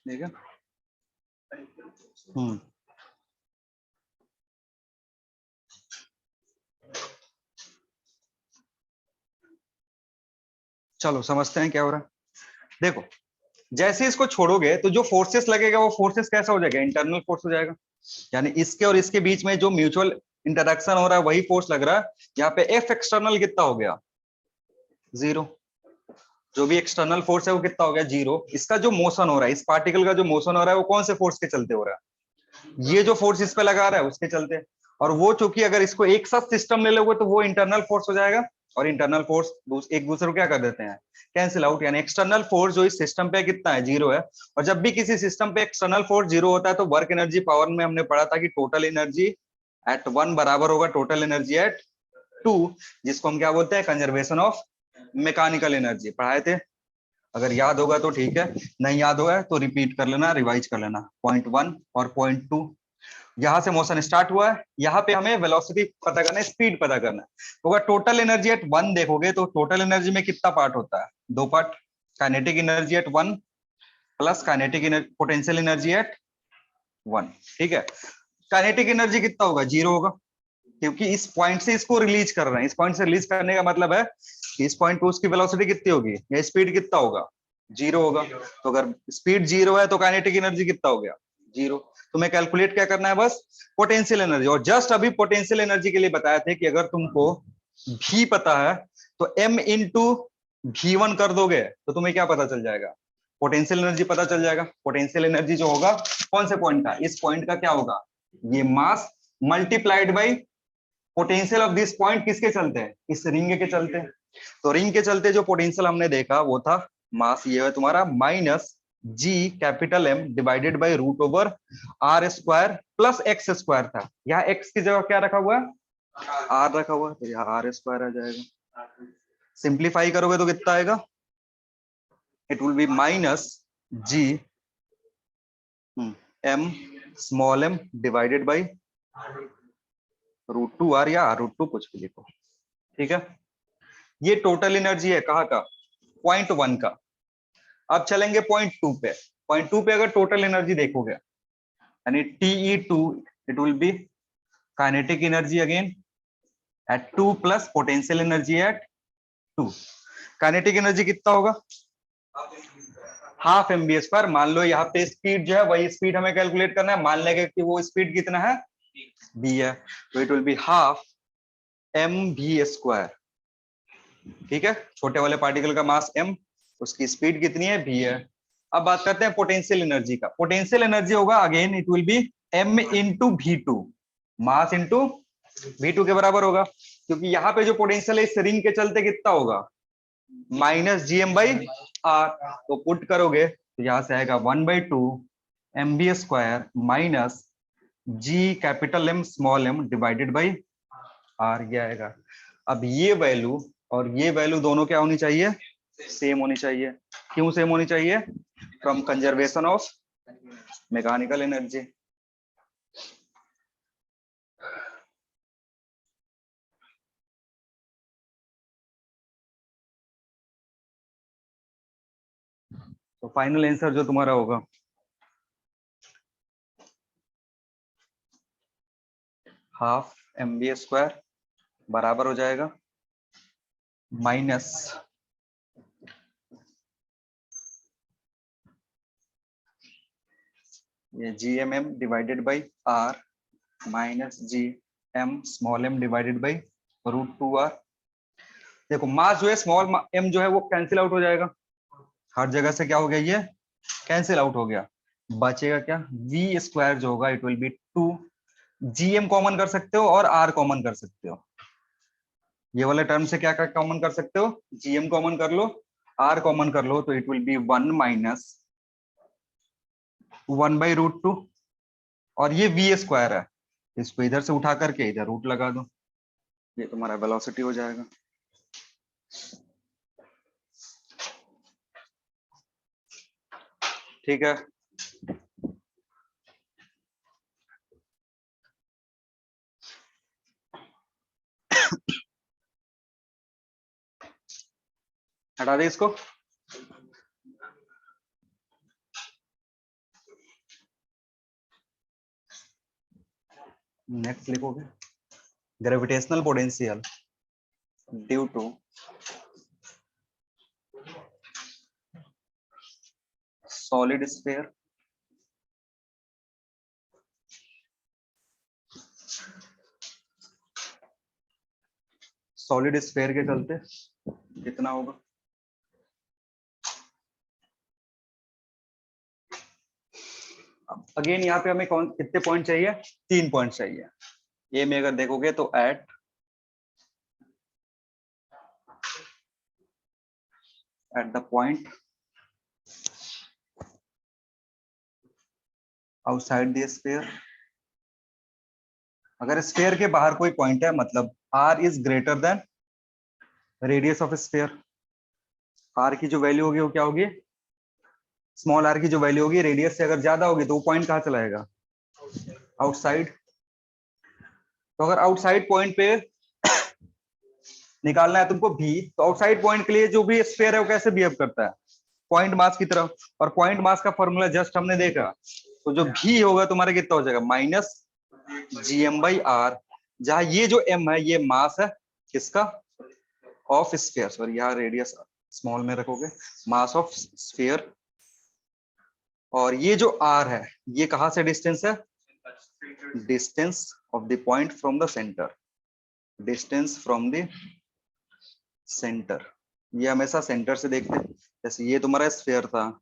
ठीक है. चलो समझते हैं क्या हो रहा है. देखो जैसे इसको छोड़ोगे तो जो फोर्सेस लगेगा वो फोर्सेस कैसा हो जाएगा, इंटरनल फोर्स हो जाएगा. यानी इसके और इसके बीच में जो म्यूचुअल इंटरेक्शन हो रहा है वही फोर्स लग रहा है. यहाँ पे एफ एक्सटर्नल कितना हो गया, 0. जो भी एक्सटर्नल फोर्स है वो कितना हो गया, 0. इसका जो मोशन हो रहा है, इस पार्टिकल का जो मोशन हो रहा है वो कौन से फोर्स के चलते हो रहा है, ये जो फोर्स इस पे लगा रहा है उसके चलते. और वो चूंकि अगर इसको एक साथ सिस्टम ले लोगे तो वो इंटरनल फोर्स हो जाएगा. और इंटरनल फोर्स एक दूसरे को क्या कर देते हैं, कैंसिल आउट. यानी एक्सटर्नल फोर्स जो इस सिस्टम पे कितना है, 0 है. और जब भी किसी सिस्टम पे एक्सटर्नल फोर्स 0 होता है तो वर्क एनर्जी पावर में हमने पढ़ा था कि टोटल एनर्जी एट 1 बराबर होगा टोटल एनर्जी एट 2, जिसको हम क्या बोलते हैं, कंजर्वेशन ऑफ मैकेनिकल एनर्जी. पढ़ाए थे, अगर याद होगा तो ठीक है, नहीं याद होगा तो रिपीट कर लेना, रिवाइज कर लेना. पॉइंट 1 और पॉइंट 2, यहां से मोशन स्टार्ट हुआ है, यहाँ पे हमें वेलोसिटी पता करना है, स्पीड पता करना है. तो अगर टोटल एनर्जी एट 1 देखोगे तो टोटल एनर्जी में कितना पार्ट होता है, 2 part. Kinetic energy at 1 plus kinetic potential energy eight 1. ठीक है. काइनेटिक एनर्जी कितना होगा, 0 होगा, क्योंकि इस पॉइंट से इसको रिलीज कर रहे हैं. इस पॉइंट से रिलीज करने का मतलब है कि इस पॉइंट पे उसकी वेलोसिटी कितनी होगी, या स्पीड कितना होगा, 0 होगा. तो अगर स्पीड 0 है तो काइनेटिक एनर्जी कितना हो गया, 0. तो मैं कैलकुलेट क्या करना है, बस पोटेंशियल एनर्जी. और जस्ट अभी पोटेंशियल एनर्जी के लिए बताया थे कि अगर तुमको V पता है तो M इंटू V1 कर दोगे तो तुम्हें क्या पता चल जाएगा, पोटेंशियल एनर्जी पता चल जाएगा. पोटेंशियल एनर्जी जो होगा कौन से पॉइंट का, इस पॉइंट का क्या होगा, ये mass multiplied by potential of this point. किसके चलते हैं, इस रिंग के चलते. तो रिंग के चलते जो पोटेंशियल हमने देखा वो था मास, ये है तुम्हारा minus G capital M divided by root over r square plus x square था, यहाँ एक्स की जगह क्या रखा हुआ है, आर रखा हुआ है, तो यहाँ आर स्क्वायर आ जाएगा। सिंप्लीफाई करोगे तो कितना आएगा, it will be minus G M small m divided by root two r या रूट टू कुछ भी लिखो, ठीक है। ये टोटल एनर्जी है कहाँ का, पॉइंट वन का। अब चलेंगे पॉइंट टू पे। पॉइंट टू पे अगर टोटल एनर्जी देखोगे यानी TE2 it will be kinetic energy again at 2 plus potential energy at 2। Kinetic energy कितना होगा, हाफ एम बी स्क्वायर। मान लो यहाँ पे स्पीड जो है वही स्पीड हमें कैलकुलेट करना है, मान लेंगे कि वो स्पीड कितना है, b है, तो it will be half m v square, ठीक है। छोटे वाले पार्टिकल का मास m, उसकी स्पीड कितनी है, v है। अब बात करते हैं पोटेंशियल एनर्जी का। पोटेंशियल एनर्जी होगा again it will B m into V2, mass into V2 के बराबर होगा, क्योंकि यहाँ पे जो पोटेंशियल है इस रिंग के चलते कितना होगा, माइनस GM बाई आर। तो पुट करोगे तो यहां से आएगा 1/2 MB square minus G capital M small m divided by r, ये आएगा। अब ये वैल्यू और ये वैल्यू दोनों क्या होनी चाहिए, सेम होनी चाहिए। क्यों सेम होनी चाहिए, from conservation of mechanical energy. तो फाइनल आंसर जो तुम्हारा होगा हाफ MB स्क्वायर बराबर हो जाएगा माइनस ये GMM divided by r minus GM small m divided by root two r. देखो मास जो है स्मॉल m जो है वो कैंसिल आउट हो जाएगा, हर जगह से क्या हो गया, ये कैंसिल आउट हो गया। बचेगा क्या, v स्क्वायर जो होगा it will B 2, GM common कर सकते हो और r कॉमन कर सकते हो। ये वाले टर्म से क्या क्या कॉमन कर सकते हो, GM कॉमन कर लो, r कॉमन कर लो, तो इट विल बी 1 माइनस 1/√2। और ये v स्क्वायर है, इसको इधर से उठा करके इधर रूट लगा दो, ये तुम्हारा वेलोसिटी हो जाएगा। ठीक है, हटा दे इसको। नेक्स्ट लिखोगे gravitational potential due to solid sphere solid sphere के चलते कितना होगा, अगेन यहाँ पे हमें कौन कितने पॉइंट चाहिए, 3 पॉइंट चाहिए। ये में अगर देखोगे तो at the point outside the sphere, अगर स्फीयर के बाहर कोई पॉइंट है मतलब r is greater then radius of sphere, r की जो वैल्यू होगी वो क्या होगी, स्मॉल r की जो वैल्यू होगी रेडियस से अगर ज्यादा होगी तो वो पॉइंट कहाँ चला जाएगा, आउटसाइड। तो अगर आउटसाइड पॉइंट पे निकालना है तुमको भी, तो आउटसाइड पॉइंट के लिए जो भी स्फीयर है वो कैसे बिहेव करता है, पॉइंट मास की तरफ। और पॉइंट मास का फॉर्मूला जस्ट हमने देखा, तो जो भी होगा तुम्हारा कितना हो जाएगा, माइनस GM बाई आर, जहां ये जो m है ये मास है किसका, ऑफ स्फीयर, सॉरी यहाँ रेडियस स्मॉल में रखोगे, मास ऑफ स्फीयर। और ये जो r है ये कहां से डिस्टेंस है, distance of the point from the centre, distance from the centre. ये हमेशा सेंटर से देखते हैं, जैसे ये तुम्हारा स्फीयर था,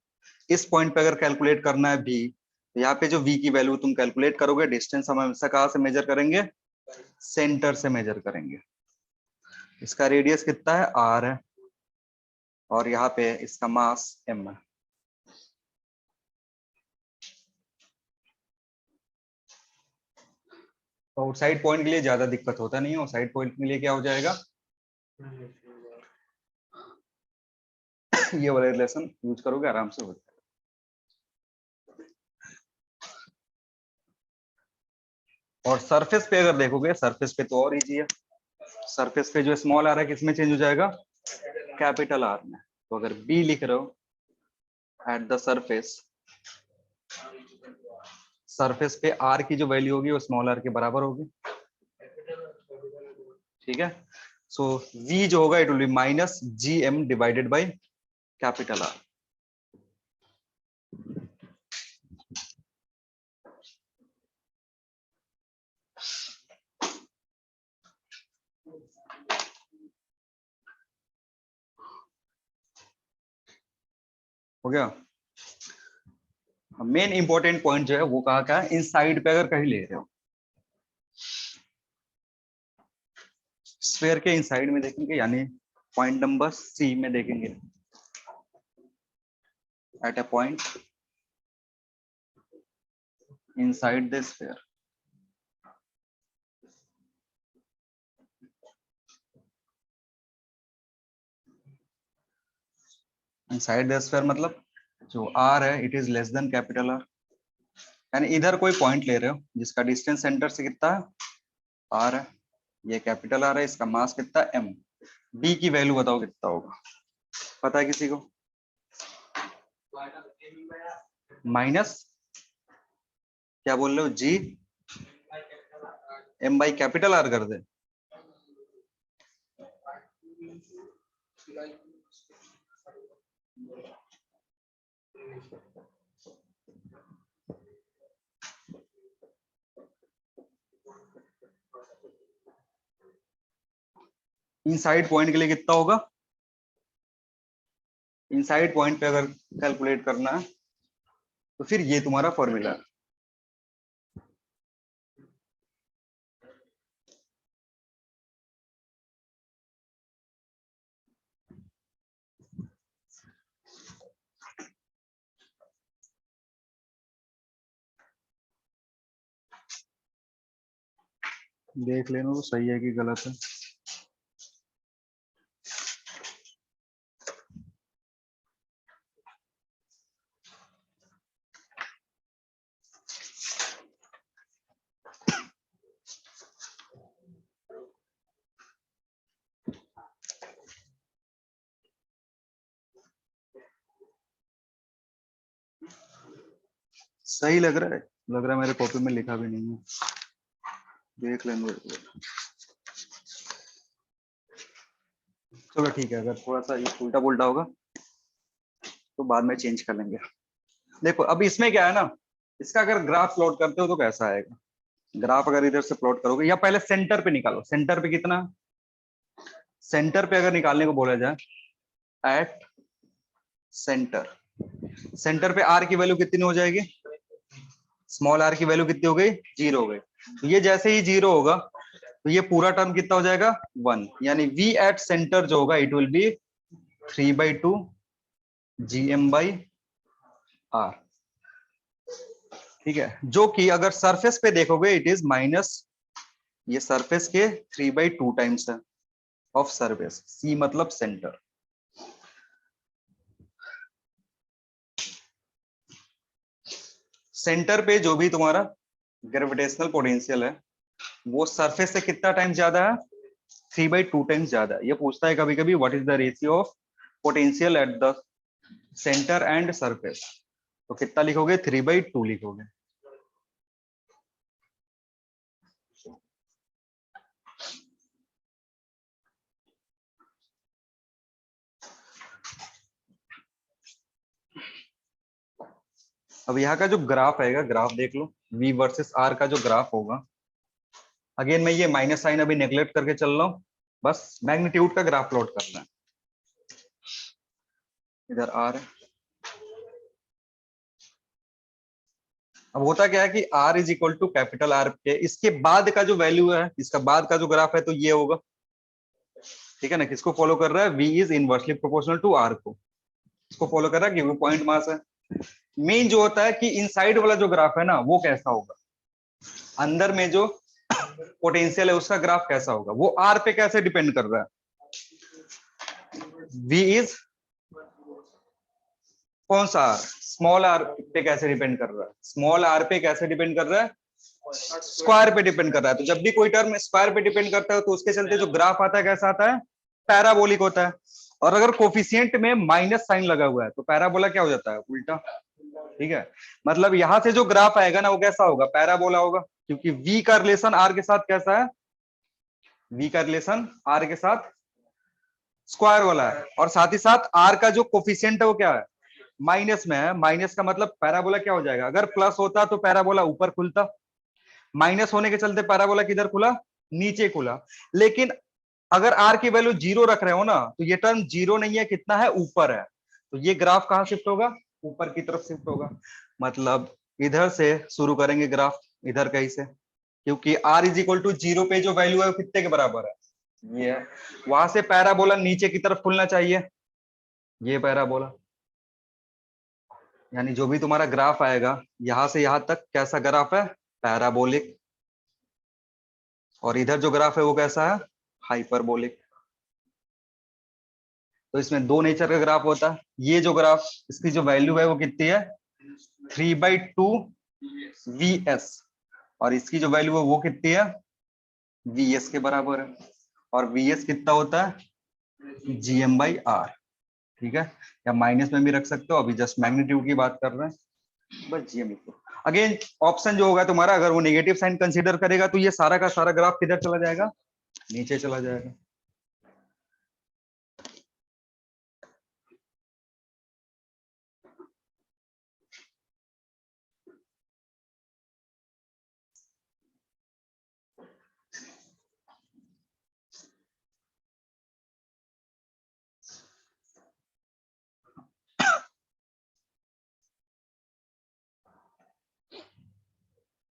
इस पॉइंट पे अगर कैलकुलेट करना है भी, तो यहाँ पे जो v की वैल्यू तुम कैलकुलेट करोगे, डिस्टेंस हम हमेशा कहाँ से मेजर करेंगे, सेंटर से मेजर करेंगे। इसका रेडियस कितना है, r है, और यहाँ पे इसका मास m है। तो आउटसाइड पॉइंट के लिए ज्यादा दिक्कत होता नहीं है, आउटसाइड पॉइंट के लिए क्या हो जाएगा, ये वाला रिलेशन यूज करोगे आराम से हो जाएगा। और सरफेस पे अगर देखोगे, सरफेस पे तो और इजी है। सरफेस पे जो स्मॉल आर है किसमें चेंज हो जाएगा, कैपिटल आर में। तो अगर बी लिख रहे हो एट द सरफेस, सरफेस पे आर की जो वैल्यू होगी वो स्मॉल आर के बराबर होगी, ठीक है। सो वी जो होगा it will be minus G M divided by capital r. हो गया। मेन इंपॉर्टेंट पॉइंट जो है वो कहा क्या है, इन साइड पे अगर कहीं ले रहे हो, स्फीयर के इनसाइड में देखेंगे, यानी पॉइंट नंबर सी में देखेंगे, at a point inside the sphere, inside the sphere मतलब जो आर है it is less than capital are, यानी इधर कोई पॉइंट ले रहे हो जिसका डिस्टेंस सेंटर से कितना है, आर है, ये कैपिटल आर है, इसका मास कितना है, एम। बी की वैल्यू बताओ कितना होगा, पता है किसी को, माइनस क्या बोल रहे हो G M by capital r कर दे, इनसाइड पॉइंट के लिए कितना होगा, इनसाइड पॉइंट पे अगर कैलकुलेट करना है तो फिर ये तुम्हारा फॉर्मूला है। देख लेना तो सही है कि गलत है। सही लग रहा है, लग रहा है मेरे कॉपी में लिखा भी नहीं है, देख लेंगे। चलो ठीक है, अगर थोड़ा सा ये उल्टा पुल्टा होगा तो बाद में चेंज कर लेंगे। देखो अब इसमें क्या है ना, इसका अगर ग्राफ प्लॉट करते हो तो कैसा आएगा, ग्राफ अगर इधर से प्लॉट करोगे, या पहले सेंटर पे निकालो, सेंटर पे कितना, सेंटर पे अगर निकालने को बोला जाए, एट सेंटर, सेंटर पे आर की वैल्यू कितनी हो जाएगी, स्मॉल आर की वैल्यू कितनी हो गई, 0 हो गई। तो ये जैसे ही 0 होगा तो ये पूरा टर्म कितना हो जाएगा, 1, यानी वी एट सेंटर जो होगा it will be 3/2 GM by r, ठीक है। जो कि अगर सरफेस पे देखोगे इट इज माइनस, ये सरफेस के 3/2 टाइम्स है ऑफ सरफेस, सी मतलब सेंटर। सेंटर पे जो भी तुम्हारा ग्रेविटेशनल पोटेंशियल है वो सरफेस से कितना टाइम ज्यादा है, 3/2 टाइम्स ज्यादा है। ये पूछता है कभी कभी what is the ratio of potential at the centre and surface, तो कितना लिखोगे, 3/2 लिखोगे। अब यहाँ का जो ग्राफ आएगा, ग्राफ देख लो, V वर्सेस R का जो ग्राफ होगा, अगेन मैं ये माइनस साइन अभी नेग्लेक्ट करके चल रहा हूँ, बस मैग्नीट्यूड का ग्राफ प्लॉट करना है। इधर R है, अब होता क्या है कि R is equal to capital R के इसके बाद का जो वैल्यू है, इसका बाद का जो ग्राफ है तो ये होगा, ठीक है ना। किसको फॉलो कर रहा है, V is inversely proportional to R को, इसको फॉलो कर रहा है क्योंकि पॉइंट मास है। मेन जो होता है कि इनसाइड वाला जो ग्राफ है ना वो कैसा होगा, अंदर में जो पोटेंशियल है उसका ग्राफ कैसा होगा, वो आर पे कैसे डिपेंड कर रहा है, वी इज कौन सा आर, स्मॉल आर पे कैसे डिपेंड कर रहा है, स्मॉल आर पे कैसे डिपेंड कर रहा है, स्क्वायर पे डिपेंड कर रहा है। तो जब भी कोई टर्म स्क्वायर पे डिपेंड करता है तो उसके चलते जो ग्राफ आता है कैसा आता है, पैराबोलिक होता है। और अगर कोफिशिएंट में माइनस साइन लगा हुआ है तो पैराबोला क्या हो जाता है, उल्टा। ठीक है, मतलब यहां से जो ग्राफ आएगा ना वो कैसा होगा, पैराबोला होगा, क्योंकि v का रिलेशन r के साथ कैसा है, v का रिलेशन r के साथ स्क्वायर वाला है, और साथ ही साथ r का जो कोफिशिएंट है वो क्या है, माइनस में है। माइनस का मतलब पैराबोला क्या हो जाएगा, अगर प्लस होता तो पैराबोला ऊपर खुलता, माइनस होने के चलते पैराबोला किधर खुला, नीचे खुला। लेकिन अगर r की वैल्यू 0 रख रहे हो ना तो ये टर्म 0 नहीं है, कितना है, ऊपर है, तो ये ग्राफ कहां शिफ्ट होगा, ऊपर की तरफ शिफ्ट होगा। मतलब इधर से शुरू करेंगे ग्राफ, इधर कहीं से, क्योंकि r इज इक्वल टू 0 पे जो वैल्यू है वो कितने के बराबर है, ये है। वहां से पैराबोला नीचे की तरफ खुलना चाहिए, ये पैराबोला, यानी जो भी तुम्हारा ग्राफ आएगा यहां से यहां तक कैसा ग्राफ है, पैराबोलिक। और इधर जो ग्राफ है वो कैसा है, हाइपरबोलिक। तो इसमें दो नेचर का ग्राफ होता है। ये जो ग्राफ, इसकी जो वैल्यू है वो कितनी है, 3/2 VS, और इसकी जो वैल्यू है वो कितनी है, VS के बराबर है। और VS कितना होता है, GM/R। ठीक है, या माइनस में भी रख सकते हो, अभी जस्ट मैग्नीट्यूड की बात कर रहे हैं, बस GM लिखो। अगेन ऑप्शन जो होगा तुम्हारा, अगर वो नेगेटिव साइन कंसीडर करेगा तो ये सारा का सारा ग्राफ किधर चला जाएगा, नीचे चला जाएगा।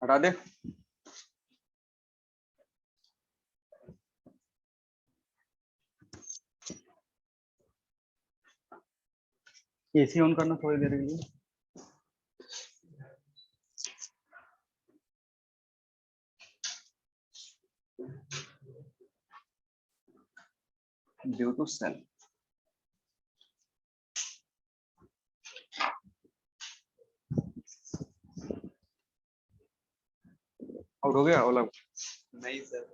हटा दे, एसी ऑन करना थोड़ी देर के लिए। ड्यू टू सेल, आउट हो गया ओला,
नहीं सर,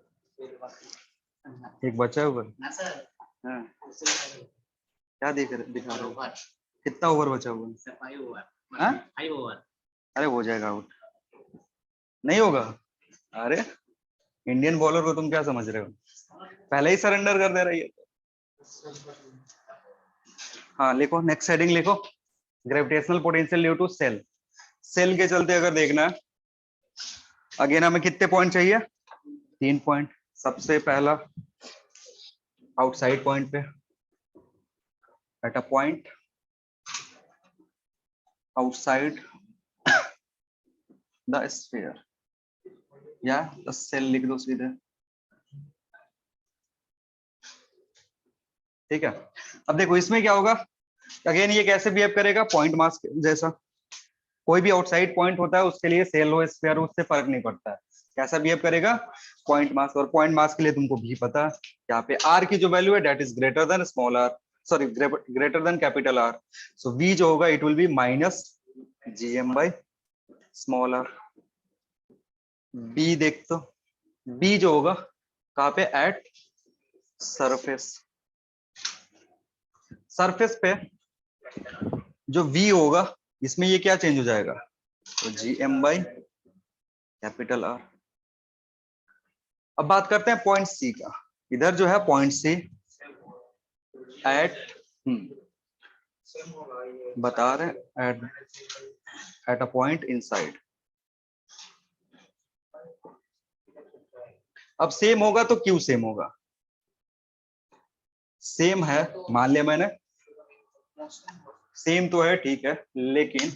एक बचा है ऊपर।
ना सर,
हाँ, क्या दिखा रहे हो, कितना ओवर बचा हुआ है,
5 ओवर,
हाँ?
5 ओवर।
अरे हो जाएगा आउट, नहीं होगा। अरे इंडियन बॉलर को तुम क्या समझ रहे हो, पहले ही सरेंडर कर दे रही है। हाँ लिखो, नेक्स्ट हेडिंग लिखो, gravitational potential due to shell. Shell के चलते अगर देखना है, अगेन हमें कितने पॉइंट चाहिए, 3 पॉइंट। सबसे पहला आउटसाइड पॉइंट पे, at a point outside the sphere, या द सेल लिख दो सीधे। ठीक है, अब देखो इसमें क्या होगा, अगेन ये कैसे बिहेव करेगा, पॉइंट मास जैसा। कोई भी आउटसाइड पॉइंट होता है उसके लिए सेल हो स्फीयर हो उससे फर्क नहीं पड़ता है, कैसा बिहेव करेगा, पॉइंट मास। और पॉइंट मास के लिए तुमको भी पता है, यहाँ पे आर की जो वैल्यू है that is greater than small R, sorry greater than capital R. So we जो होगा इट विल बी माइनस GM/स्मॉल आर। बी देख तो, बी जो होगा कहाँ पे, एट सरफेस। सरफेस पे जो V होगा इसमें ये क्या चेंज हो जाएगा, तो GM/R। अब बात करते हैं पॉइंट सी का। इधर जो है पॉइंट सी एट, बता रहे एट अ पॉइंट इनसाइड। अब सेम होगा तो क्यों सेम होगा, सेम है मान लिया मैंने, सेम तो है ठीक है, लेकिन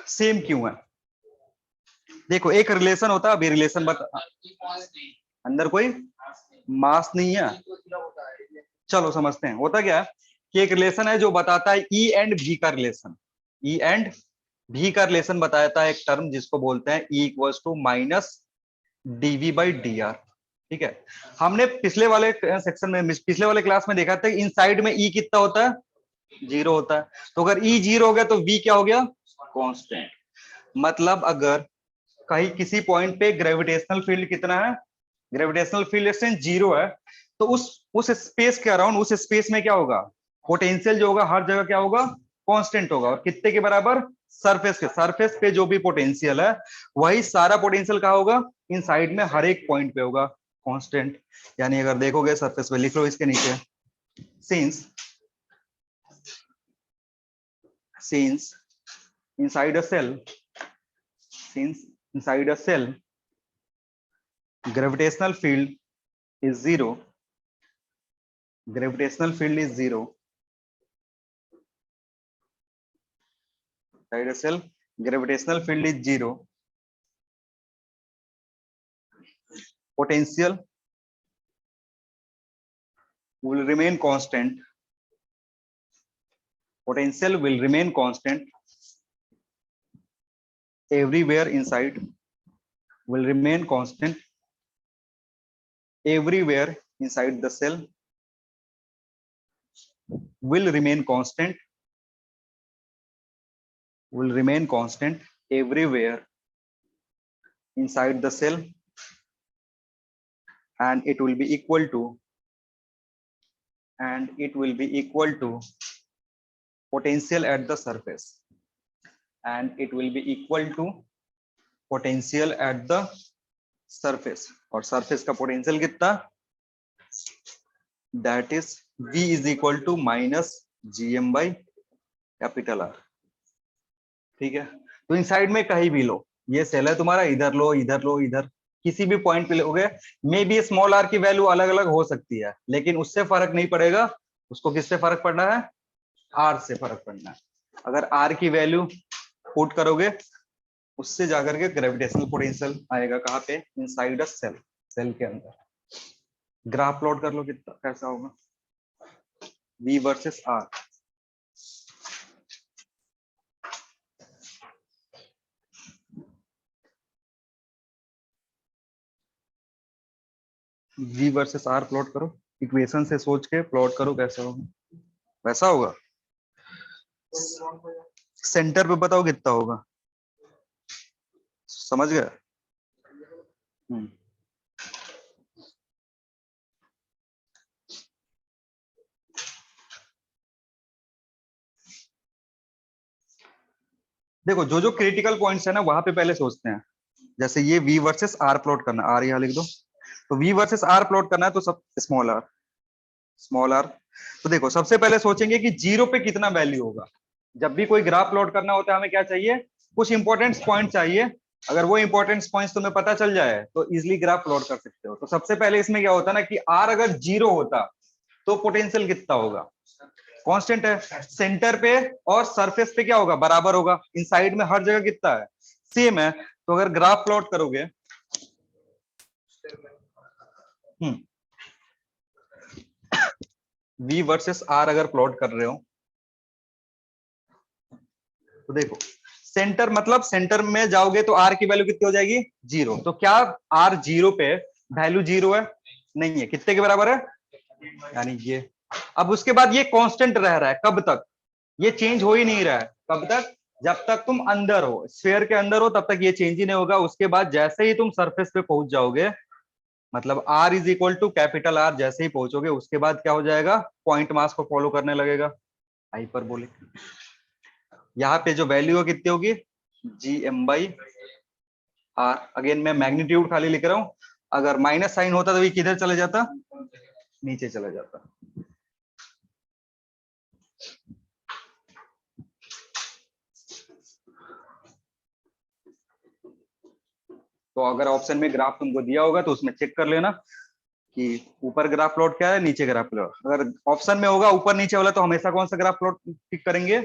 सेम क्यों है, देखो एक रिलेशन होता है, अभी रिलेशन बता, अंदर कोई मास नहीं है। चलो समझते हैं होता क्या है, कि एक रिलेशन है जो बताता है ई एंड भी का रिलेशन, ई एंड भी का रिलेशन बताया था एक टर्म जिसको बोलते हैं E equals to minus dv by dr। ठीक है, हमने पिछले वाले सेक्शन में, पिछले वाले क्लास में देखा था कि इनसाइड में E कितना होता है, 0 होता है। तो अगर E 0 हो गया तो V क्या हो गया, कांस्टेंट। मतलब अगर कहीं किसी पॉइंट पे ग्रेविटेशनल फील्ड कितना है, ग्रेविटेशनल फील्ड एक्सटेंस 0 है, तो उस स्पेस के अराउंड, उस स्पेस में क्या होगा, पोटेंशियल जो होगा हर जगह क्या होगा, कांस्टेंट होगा। और कितने के बराबर, सरफेस के, सरफेस पे जो भी पोटेंशियल है वही सारा पोटेंशियल कहाँ होगा, इन साइड में हर एक पॉइंट पे होगा कांस्टेंट। यानी अगर देखोगे सरफेस पे, लिख लो इसके नीचे, since inside a cell, since inside a cell gravitational field is zero, gravitational field is zero, inside a cell gravitational field is zero, potential will remain constant, potential will remain constant everywhere inside, will remain constant everywhere inside the cell, will remain constant, will remain constant everywhere inside the cell, and it will be equal to, and it will be equal to potential at the surface, and it will be equal to potential at the surface। और surface का potential कितना, that is V is equal to minus gm by capital R। ठीक है, तो inside में कहीं भी लो, ये सेल है तुम्हारा, इधर लो इधर लो इधर, किसी भी पॉइंट पे लोगे, मे बी स्मॉल आर की वैल्यू अलग अलग हो सकती है, लेकिन उससे फर्क नहीं पड़ेगा। उसको किससे फर्क पड़ना है, आर से फर्क पड़ना है। अगर आर की वैल्यू पुट करोगे, उससे जाकर के ग्रेविटेशनल पोटेंशियल आएगा कहाँ पे, इनसाइड अ सेल, सेल के अंदर। ग्राफ प्लॉट कर लो कितना कैसा होगा, V versus r. V versus r plot करो, इक्वेशन से सोच के प्लॉट करो, कैसा होगा, वैसा होगा। सेंटर पे बताओ कितना होगा, समझ गया। देखो जो जो क्रिटिकल पॉइंट्स है ना, वहां पे पहले सोचते हैं। जैसे ये V वर्सेस आर प्लॉट करना, आर यहाँ लिख दो, तो V वर्सेस आर प्लॉट करना है, तो सब स्मॉल आर, स्मॉल आर। तो देखो सबसे पहले सोचेंगे कि 0 पे कितना वैल्यू होगा। जब भी कोई ग्राफ प्लॉट करना होता है हमें क्या चाहिए, कुछ इंपॉर्टेंट पॉइंट चाहिए। अगर वो इंपॉर्टेंट पॉइंट्स तुम्हें पता चल जाए तो इजिली ग्राफ प्लॉट कर सकते हो। तो सबसे पहले इसमें क्या होता है ना कि आर अगर 0 होता तो पोटेंशियल कितना होगा, कांस्टेंट है। सेंटर पे और सरफेस पे क्या होगा, बराबर होगा। इन साइड में हर जगह कितना है, सेम है। तो अगर ग्राफ प्लॉट करोगे, V वर्सेस आर अगर प्लॉट कर रहे हो, तो देखो सेंटर, मतलब सेंटर में जाओगे तो आर की वैल्यू कितनी हो जाएगी, 0। तो क्या आर 0 पे वैल्यू 0 है, नहीं है, कितने के बराबर है, यानी ये। अब उसके बाद ये कांस्टेंट रह रहा है, कब तक, ये चेंज हो ही नहीं रहा है, कब तक, जब तक तुम अंदर हो, स्फीयर के अंदर हो, तब तक ये चेंज ही नहीं होगा। उसके बाद जैसे ही तुम सरफेस पे पहुंच जाओगे, मतलब R is equal to capital R, जैसे ही पहुंचोगे उसके बाद क्या हो जाएगा, पॉइंट मास को फॉलो करने लगेगा, हाइपरबोलिक। यहाँ पे जो वैल्यू है कितनी होगी, gm बाई आर। अगेन मैं मैग्नीट्यूड खाली लिख रहा हूं, अगर माइनस साइन होता तो ये किधर चले जाता, नीचे चला जाता। तो अगर ऑप्शन में ग्राफ तुमको दिया होगा तो उसमें चेक कर लेना कि ऊपर ग्राफ प्लॉट क्या है, नीचे ग्राफ प्लॉट। अगर ऑप्शन में होगा ऊपर नीचे वाला, तो हमेशा कौन सा ग्राफ प्लॉट पिक करेंगे,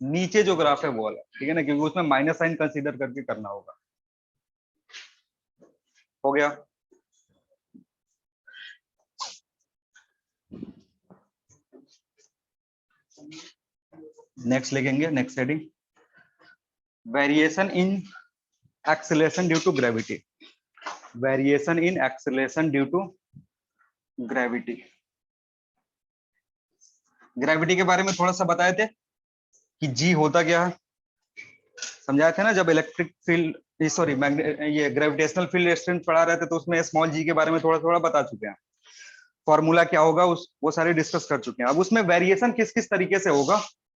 नीचे जो ग्राफ है वो वाला, ठीक है ना, क्योंकि उसमें माइनस साइन कंसीडर करके करना होगा। हो गया। नेक्स्ट लिखेंगे, next heading, variation in acceleration due to gravity, variation in acceleration due to gravity. Gravity के बारे में थोड़ा सा बताए थे कि जी होता क्या है, समझाए थे ना जब इलेक्ट्रिक फील्ड सॉरी ये ग्रेविटेशनल फील्ड स्ट्रेंथ पढ़ा रहे थे, तो उसमें स्मॉल जी के बारे में थोड़ा थोड़ा बता चुके हैं, फॉर्मूला क्या होगा उस वो सारे डिस्कस कर चुके हैं। अब उसमें वेरिएशन किस किस तरीके से होगा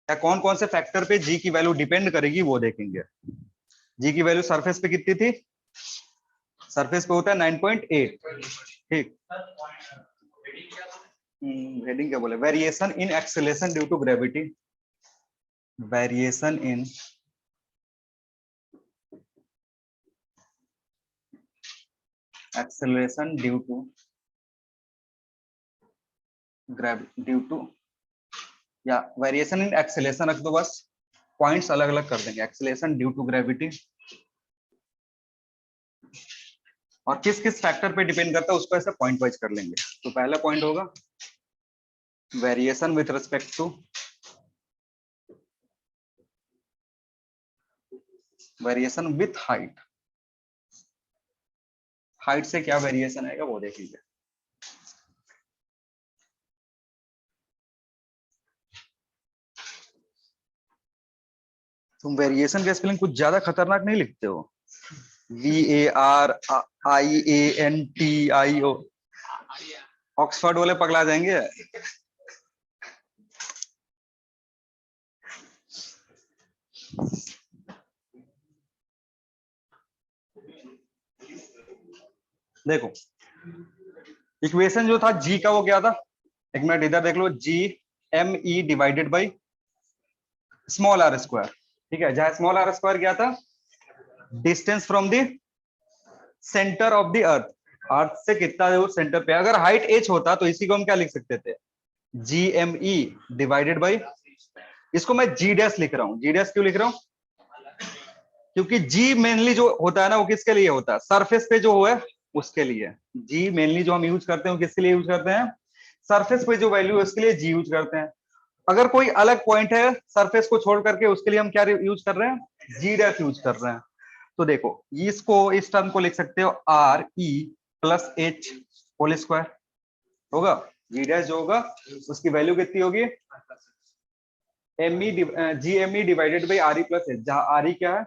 या कौन कौन से फैक्टर पे जी की वैल्यू डिपेंड करेगी वो देखेंगे। जी की वैल्यू सरफेस पे कितनी थी, सरफेस पे होता है 9.8, ठीक। हेडिंग क्या बोले, variation in acceleration due to gravity, variation in acceleration due to gravity, due to या वेरिएशन इन एक्सेलरेशन रख दो, बस पॉइंट्स अलग अलग कर देंगे, एक्सेलरेशन ड्यू टू ग्रेविटी, और किस किस फैक्टर पे डिपेंड करता है उसको ऐसे पॉइंट वाइज कर लेंगे। तो पहला पॉइंट होगा variation with respect to, variation with height, height से क्या वेरिएशन आएगा वो देखेंगे। तुम वेरिएशन का स्पेलिंग कुछ ज्यादा खतरनाक नहीं लिखते हो, VARIANTIO, ऑक्सफोर्ड वाले पगला जाएंगे। देखो इक्वेशन जो था जी का वो क्या था, एक मिनट इधर देख लो, GME divided by small R square, ठीक है, जहां स्मॉल आर स्क्वायर क्या था, distance from the centre of the earth, earth से कितना दूर सेंटर पे। अगर हाइट h होता तो इसी को हम क्या लिख सकते थे, GME डिवाइडेड बाई, इसको मैं G डैश लिख रहा हूं। G डैश क्यों लिख रहा हूं, क्योंकि G मेनली जो होता है ना वो किसके लिए होता है, सरफेस पे जो है उसके लिए। G मेनली जो हम यूज करते हैं वो किसके लिए यूज करते हैं, सरफेस पे जो वैल्यू है उसके लिए G यूज करते हैं। अगर कोई अलग पॉइंट है सरफेस को छोड़ करके उसके लिए हम क्या यूज कर रहे हैं, G डैश यूज कर रहे हैं। तो देखो इसको इस टर्म को लिख सकते हो RE plus H whole square होगा, G डैश जो होगा उसकी वैल्यू कितनी होगी, GME divided by RE plus H, जहां RE क्या है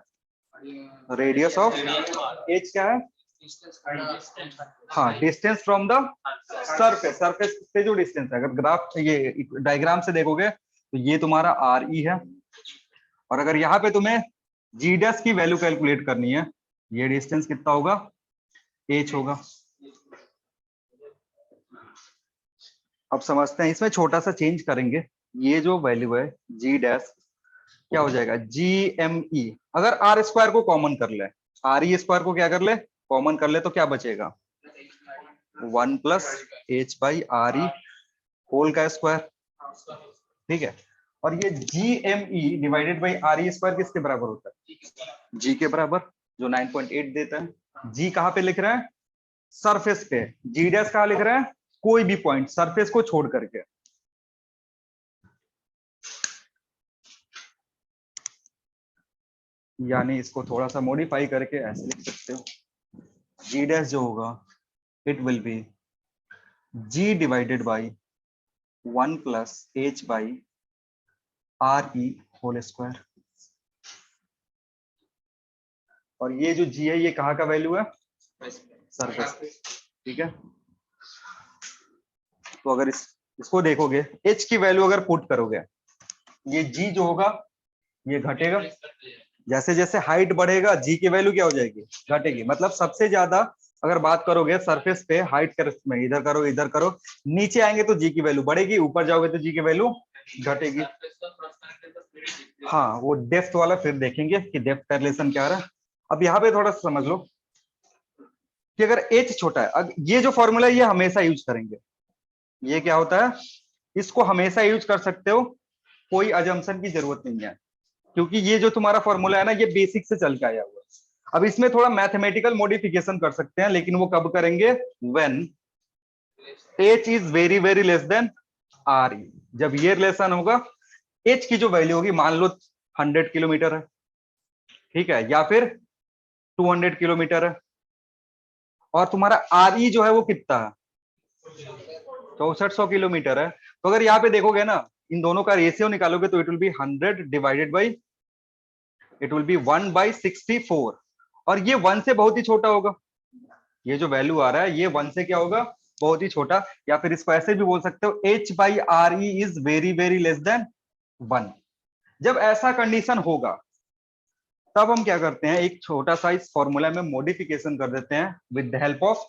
रेडियस ऑफ, H क्या है, हाँ distance from the surface, surface से जो डिस्टेंस है। अगर ग्राफ ये डायग्राम से देखोगे तो ये तुम्हारा RE है, और अगर यहाँ पे तुम्हें G डैश की वैल्यू कैलकुलेट करनी है, ये डिस्टेंस कितना होगा, H होगा। अब समझते हैं, इसमें छोटा सा चेंज करेंगे, ये जो वैल्यू है G डैश क्या हो जाएगा, GME, अगर R स्क्वायर को कॉमन कर ले, RE स्क्वायर को क्या कर ले कॉमन कर ले, तो क्या बचेगा 1 plus H by RE whole का स्क्वायर, ठीक है। और ये GME divided by RE square किसके बराबर होता है, G के बराबर, जो 9.8 देता है। G कहाँ पे लिख रहे हैं, सरफेस पे, G डैश कहाँ लिख रहे हैं, कोई भी पॉइंट सरफेस को छोड़ करके। यानी इसको थोड़ा सा मॉडिफाई करके ऐसे लिख सकते हो, G डैश जो होगा it will be G divided by 1 plus H by RE whole square. और ये जो G है ये कहाँ का वैल्यू है, सरफेस, ठीक है। तो अगर इसको देखोगे H की वैल्यू अगर पुट करोगे, ये G जो होगा ये घटेगा, जैसे जैसे हाइट बढ़ेगा G की वैल्यू क्या हो जाएगी, घटेगी। मतलब सबसे ज्यादा अगर बात करोगे सरफेस पे हाइट के में, इधर करो नीचे आएंगे तो G की वैल्यू बढ़ेगी, ऊपर जाओगे तो G की वैल्यू घटेगी। हाँ वो डेप्थ वाला फिर देखेंगे कि डेप्थ का रिलेशन क्या आ रहा है। अब यहाँ पे थोड़ा सा समझ लो कि अगर H छोटा है, ये जो फॉर्मूला ये हमेशा यूज करेंगे, ये क्या होता है, इसको हमेशा यूज कर सकते हो, कोई अजम्पशन की जरूरत नहीं है, क्योंकि ये जो तुम्हारा फॉर्मूला है ना ये बेसिक से चल के आया हुआ है। अब इसमें थोड़ा मैथमेटिकल मॉडिफिकेशन कर सकते हैं, लेकिन वो कब करेंगे, when H is very very less than RE। जब ये रिलेशन होगा, H की जो वैल्यू होगी मान लो 100 किलोमीटर है, ठीक है, या फिर 200 किलोमीटर है, और तुम्हारा आर ई जो है वो कितना है, 6400 किलोमीटर है। तो अगर यहाँ पे देखोगे ना, इन दोनों का रेशियो निकालोगे तो it will B 100 divided by, it will B 1/64, और ये 1 से बहुत ही छोटा होगा। ये जो वैल्यू आ रहा है ये 1 से क्या होगा, बहुत ही छोटा। या फिर इसको ऐसे भी बोल सकते हो, h/re is very very less than 1। जब ऐसा कंडीशन होगा तब हम क्या करते हैं, एक छोटा सा इस फॉर्मूला में मॉडिफिकेशन कर देते हैं with the help of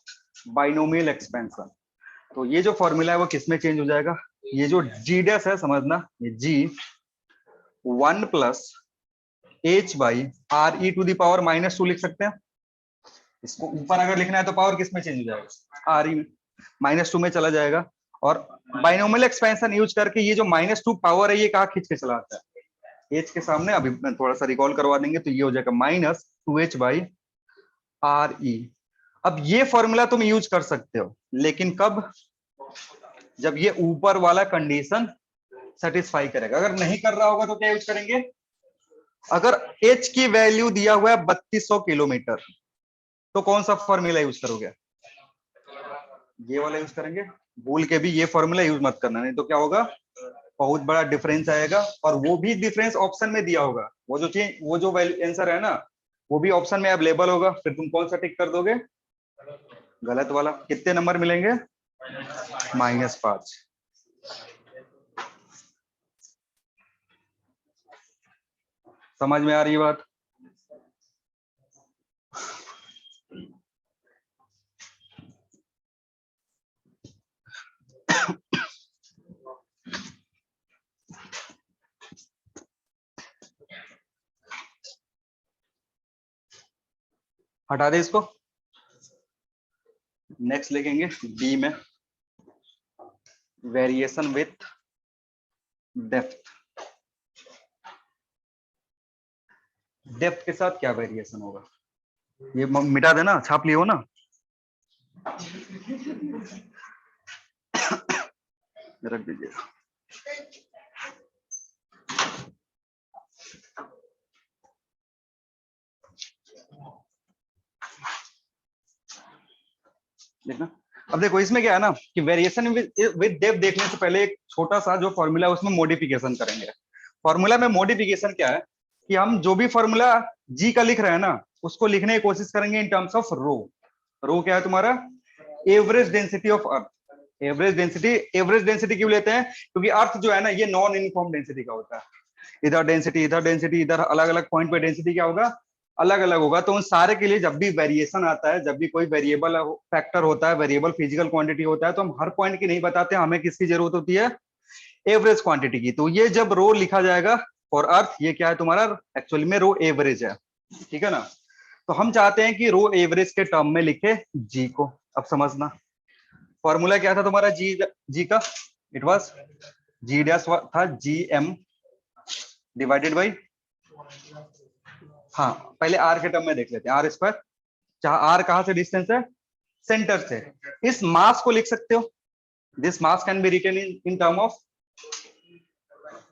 binomial expansion. तो ये जो फॉर्मूला है वो किसमें चेंज हो जाएगा, ये जो जी डैश है समझना, ये जी 1 प्लस h/re⁻² लिख सकते हैं। इसको ऊपर अगर लिखना है तो पावर किस में चेंज हो जाएगा, re-2 में चला जाएगा। और बाइनोमियल एक्सपेंशन यूज करके ये जो -2 पावर है ये कहाँ खींच के चला आता है, h के सामने। अभी थोड़ा सा रिकॉल करवा देंगे तो ये हो जाएगा -2h/re। अब ये फॉर्मूला तुम यूज कर सकते हो, लेकिन कब, जब ये ऊपर वाला कंडीशन सेटिस्फाई करेगा। अगर नहीं कर रहा होगा तो क्या यूज करेंगे, अगर h की वैल्यू दिया हुआ है 3200 किलोमीटर तो कौन सा फॉर्मूला यूज करोगे, ये वाला यूज करेंगे। भूल के भी ये फॉर्मूला यूज मत करना, नहीं तो क्या होगा, बहुत बड़ा डिफरेंस आएगा। और वो भी डिफरेंस ऑप्शन में दिया होगा, वो जो चीज, वो जो आंसर है ना वो भी ऑप्शन में अवेलेबल होगा, फिर तुम कौन सा टिक कर दोगे, गलत वाला। कितने नंबर मिलेंगे, -5। समझ में आ रही है बात। हटा दे इसको। नेक्स्ट लिखेंगे बी में, वेरिएशन विथ डेप्थ। डेप्थ के साथ क्या वेरिएशन होगा, ये मिटा देना, छाप लियो ना। रख दीजिए। देखना, अब देखो इसमें क्या है ना कि वेरिएशन विद डेप्थ देखने से पहले एक छोटा सा जो फॉर्मूला है उसमें मॉडिफिकेशन करेंगे। फॉर्मूला में मॉडिफिकेशन क्या है कि हम जो भी फॉर्मूला जी का लिख रहे हैं ना उसको लिखने की कोशिश करेंगे इन टर्म्स ऑफ रो। रो क्या है तुम्हारा, average density of earth. Average density क्यों लेते हैं, क्योंकि अर्थ जो है ना ये नॉन यूनिफॉर्म डेंसिटी का होता है। इधर डेंसिटी, इधर डेंसिटी, इधर अलग अलग पॉइंट पे डेंसिटी क्या होगा, अलग अलग होगा। तो उन सारे के लिए जब भी वेरिएशन आता है, जब भी कोई वेरिएबल फैक्टर होता है, वेरिएबल फिजिकल क्वांटिटी होता है, तो हम हर पॉइंट की नहीं बताते, हमें किसकी जरूरत होती है, एवरेज क्वांटिटी की। तो ये जब रो लिखा जाएगा फॉर अर्थ, ये क्या है तुम्हारा, एक्चुअली में रो एवरेज है, ठीक है ना। तो हम चाहते हैं कि रो एवरेज के टर्म में लिखे जी को। अब समझना फॉर्मूला क्या था तुम्हारा जी का, इट वाज जी डैश था जी एम डिवाइडेड बाई, हाँ पहले आर के टर्म में देख लेते हैं, आर स्क्वायर, जहां आर कहां से डिस्टेंस है, सेंटर से। इस मास को लिख सकते हो, this mass can be written in term of,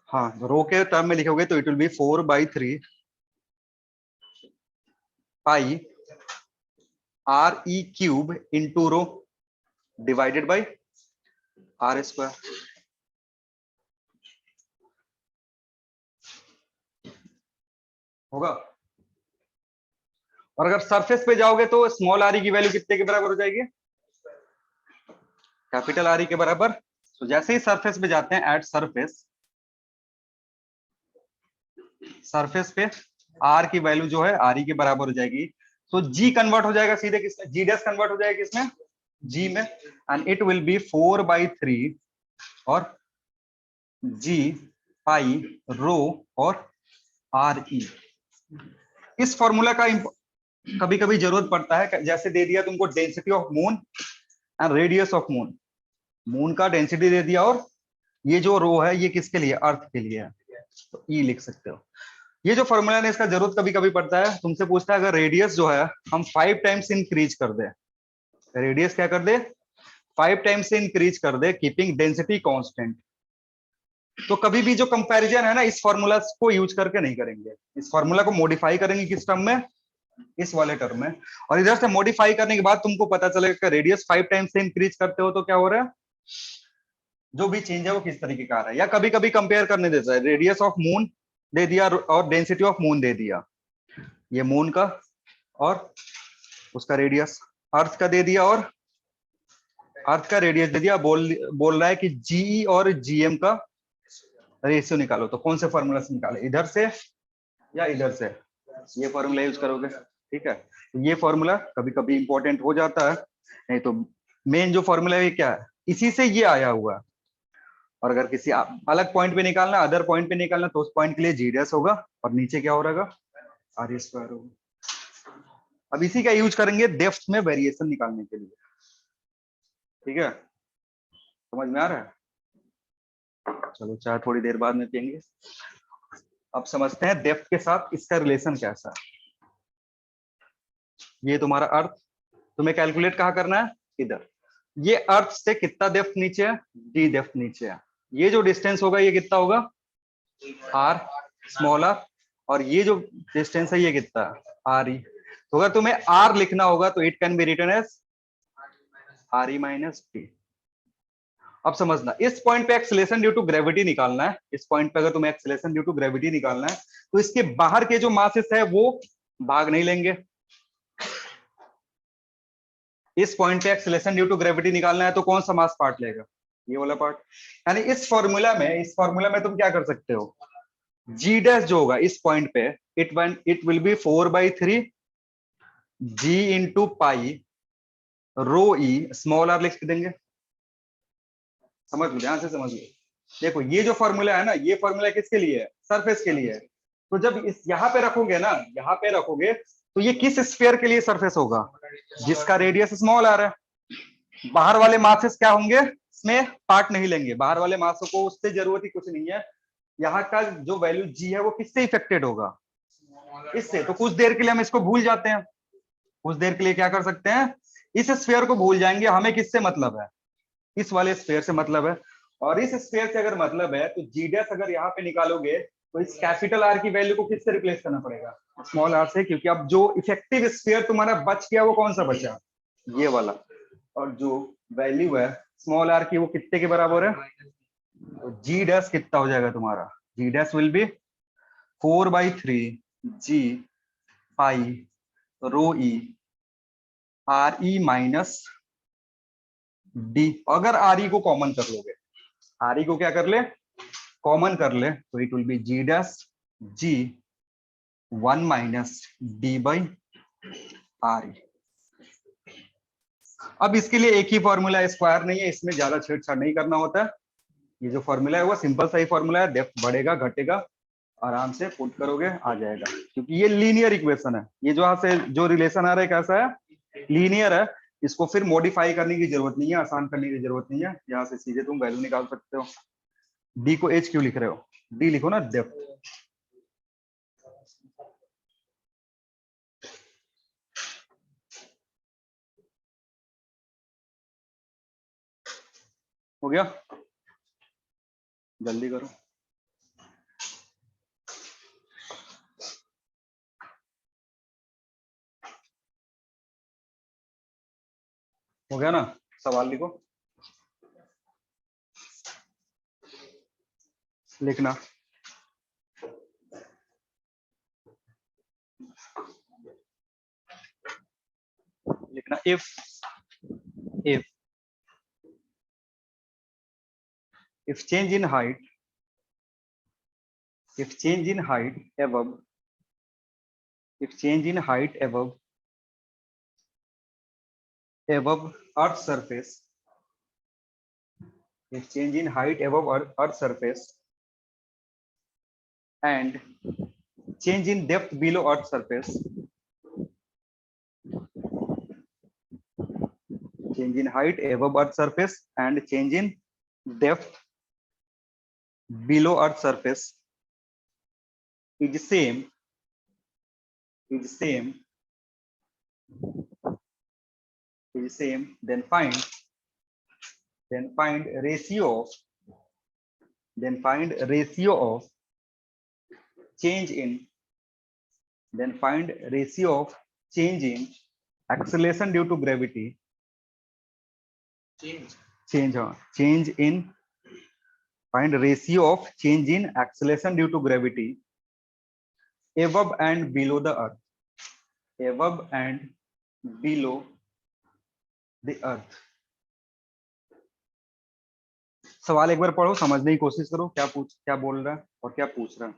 हाँ रो के टर्म में लिखोगे तो it will be 4/3 pi R E cube into rho divided by R square. होगा। और अगर सरफेस पे जाओगे तो स्मॉल आर ई की वैल्यू कितने के बराबर हो जाएगी, कैपिटल आर ई के बराबर। तो जैसे ही सरफेस पे जाते हैं, एट सरफेस, सरफेस पे आर की वैल्यू जो है आर ई के बराबर हो जाएगी। तो जी कन्वर्ट हो जाएगा सीधे किसमें, जी डैश कन्वर्ट हो जाएगा किसमें, जी में, एंड इट विल बी 4/3 और जी पाई रो और आर ई। इस फॉर्मूला का कभी कभी जरूरत पड़ता है, जैसे दे दिया तुमको density of moon and radius of moon, moon का डेंसिटी दे दिया और ये जो रो है ये किसके लिए, अर्थ के लिए है, तो ई लिख सकते हो। ये जो फॉर्मूला है इसका जरूरत कभी कभी पड़ता है, तुमसे पूछता है अगर रेडियस जो है हम 5 टाइम्स इंक्रीज कर दे, रेडियस क्या कर दे, 5 टाइम्स से इंक्रीज कर दे कीपिंग डेंसिटी कांस्टेंट, तो कभी भी जो कंपैरिजन है ना, इस फॉर्मूला को यूज करके नहीं करेंगे, इस फॉर्मूला को मॉडिफाई करेंगे किस टर्म में, इस वाले टर्म में। और इधर से मॉडिफाई करने के बाद तुमको पता चलेगा रेडियस 5 टाइम्स से इंक्रीज करते हो तो क्या हो रहा है, जो भी चेंज है वो किस तरीके का आ रहा है। या कभी कभी कंपेयर करने देता है, रेडियस ऑफ मून दे दिया और डेंसिटी ऑफ मून दे दिया, ये मून का और उसका रेडियस अर्थ का दे दिया, और अर्थ का रेडियस दे दिया। बोल रहा है कि जीई और जीएम का रेशियो निकालो, तो कौन से फॉर्मूला से निकाले, इधर से या इधर से, ये फॉर्मूला यूज करोगे, ठीक है। ये फॉर्मूला कभी कभी इंपॉर्टेंट हो जाता है, नहीं तो मेन जो फॉर्मूला है क्या है, इसी से ये आया हुआ है। और अगर किसी अलग पॉइंट पे निकालना, अदर पॉइंट पे निकालना, तो उस पॉइंट के लिए जी डैश होगा और नीचे क्या हो रहेगा, आर स्क्वायर होगा। अब इसी का यूज करेंगे डेप्थ में वेरिएशन निकालने के लिए, ठीक है, समझ में आ रहा है। चलो चाय थोड़ी देर बाद में पियेंगे। अब समझते हैं डेप्थ के साथ इसका रिलेशन कैसा है। ये तुम्हारा अर्थ, तुम्हें कैलकुलेट कहाँ करना है, इधर। ये अर्थ से कितना डेप्थ नीचे है, डी डेप्थ नीचे है। ये जो डिस्टेंस होगा ये कितना होगा, आर स्मॉल आर, और ये जो डिस्टेंस है ये कितना है, आर ई। तो अगर तुम्हें आर लिखना होगा तो it can be written as R E minus D. अब समझना, इस पॉइंट पे एक्सेलरेशन ड्यू टू ग्रेविटी निकालना है, इस पॉइंट पे अगर तुम्हें एक्सेलरेशन ड्यू टू ग्रेविटी निकालना है तो इसके बाहर के जो मासेस है वो भाग नहीं लेंगे। इस पॉइंट पे एक्सेलरेशन ड्यू टू ग्रेविटी निकालना है तो कौन सा मास पार्ट लेगा, ये वाला पार्ट। यानी इस फॉर्मूला में तुम क्या कर सकते हो, जी डैश जो होगा इस पॉइंट पे, it will be 4/3 G into pi rho E small R लिख देंगे। समझ लो, ध्यान से समझ लो। देखो ये जो फॉर्मूला है ना, ये फॉर्मूला किसके लिए है, सरफेस के लिए है। तो जब इस यहाँ पे रखोगे ना, यहाँ पे रखोगे तो ये किस स्फीयर के लिए सरफेस होगा, जिसका रेडियस स्मॉल आ रहा है। बाहर वाले मासेस क्या होंगे, इसमें पार्ट नहीं लेंगे, बाहर वाले मासों को उससे जरूरत ही कुछ नहीं है। यहाँ का जो वैल्यू जी है वो किससे इफेक्टेड होगा, इससे। तो कुछ देर के लिए हम इसको भूल जाते हैं, कुछ देर के लिए क्या कर सकते हैं, इस स्फीयर को भूल जाएंगे। हमें किससे मतलब है, इस वाले स्फीयर से मतलब है। और इस स्फीयर से अगर मतलब है तो जी डैश अगर यहाँ पे निकालोगे तो इस कैपिटल आर की वैल्यू को किससे रिप्लेस करना पड़ेगा, स्मॉल आर से। क्योंकि अब जो इफेक्टिव स्फीयर तुम्हारा बच गया वो कौन सा बचा, ये वाला। और जो वैल्यू है स्मॉल आर की वो कितने के बराबर है, तो जी डैश कितना हो जाएगा तुम्हारा, G dash will be 4/3 G pi rho E R E minus D. अगर आर ई को कॉमन कर लोगे, आर ई को क्या कर ले, कॉमन कर ले, तो it will be G dash G 1 minus D by R E. अब इसके लिए एक ही फॉर्मूला, स्क्वायर नहीं है, इसमें ज्यादा छेड़छाड़ नहीं करना होता है। ये जो फॉर्मूला है वो सिंपल सा ही फॉर्मूला है, डेप्थ बढ़ेगा घटेगा, आराम से पुट करोगे आ जाएगा। क्योंकि ये लीनियर इक्वेशन है, ये जो यहाँ से जो रिलेशन आ रहा है कैसा है, लीनियर है। इसको फिर मॉडिफाई करने की जरूरत नहीं है, आसान करने की जरूरत नहीं है, यहाँ से सीधे तुम वैल्यू निकाल सकते हो। डी को एच क्यों लिख रहे हो, डी लिखो ना, डेप्थ। हो गया, जल्दी करो। हो गया ना, सवाल लिखो, लिखना। लिखना if if change in height, if change in height above, if change in height above earth surface, if change in height above earth surface and change in depth below earth surface, change in height above earth surface and change in depth below earth surface is same, then find ratio then find ratio of change in then find ratio of change in acceleration due to gravity change in find ratio of change in acceleration due to gravity above and below the earth सवाल एक बार पढ़ो, समझने की कोशिश करो क्या बोल रहा है और क्या पूछ रहा है।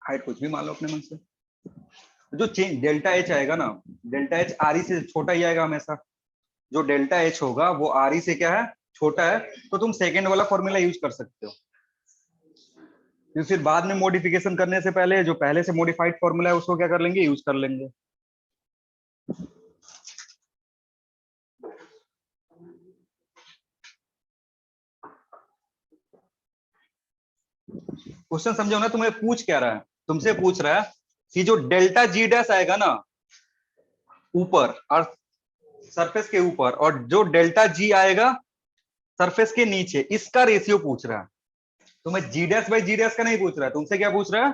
हाइट कुछ भी मान लो अपने मन से। जो चेंज डेल्टा एच आएगा ना, डेल्टा एच आर ई से छोटा ही आएगा हमेशा। जो डेल्टा एच होगा वो आर ई से क्या है, छोटा है। तो तुम सेकेंड वाला फॉर्मूला यूज कर सकते हो। फिर बाद में मॉडिफिकेशन करने से पहले जो पहले से मॉडिफाइड फॉर्मूला है उसको क्या कर लेंगे, यूज कर लेंगे। क्वेश्चन समझो ना, तुम्हें पूछ क्या रहा है, तुमसे पूछ रहा है कि जो डेल्टा जी डैश आएगा ना ऊपर और सरफेस के ऊपर, और जो डेल्टा जी आएगा सरफेस के नीचे, इसका रेशियो पूछ रहा है। तुम्हें जी डैश बाई जी डैश का नहीं पूछ रहा है, तुमसे क्या पूछ रहा है,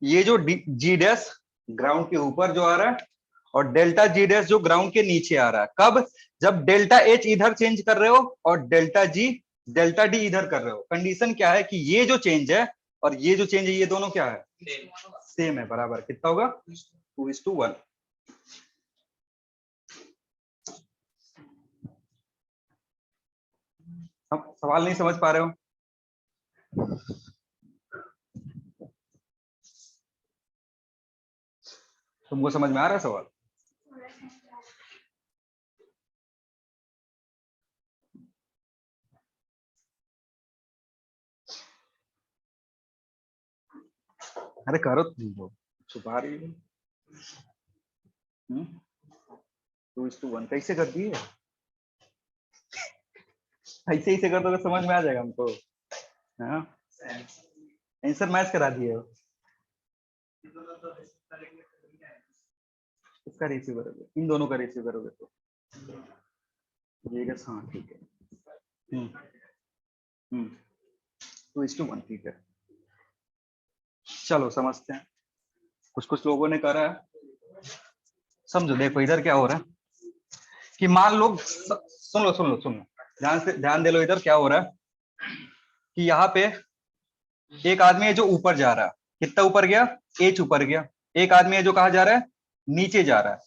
ये जो जी डैश ग्राउंड के ऊपर जो आ रहा है और डेल्टा जी डैश जो ग्राउंड के नीचे आ रहा है, कब, जब डेल्टा एच इधर चेंज कर रहे हो और डेल्टा डी इधर कर रहे हो। कंडीशन क्या है कि ये जो चेंज है और ये जो चेंज है ये दोनों क्या है, सेम है, बराबर। कितना होगा, 2:1। सवाल नहीं समझ पा रहे हो? तुमको समझ में आ रहा है सवाल? अरे करो तुम, छुपा रही हो। 2:1 कैसे कर दिए? ऐसे ही से कर दो तो समझ में आ जाएगा हमको। हाँ, आंसर मैच करा दिए हो। इसका रेशियो करोगे, इन दोनों का रेशियो करोगे तो ये क्या, हाँ ठीक है। 2:1 ठीक है। चलो समझते हैं। कुछ लोगों ने करा है, समझो। देखो इधर क्या हो रहा है कि मान लो, सुन लो ध्यान दे लो। इधर क्या हो रहा है कि यहाँ पे एक आदमी है जो ऊपर जा रहा है, कितना ऊपर गया, एच ऊपर गया। एक आदमी है जो कहा जा रहा है, नीचे जा रहा है।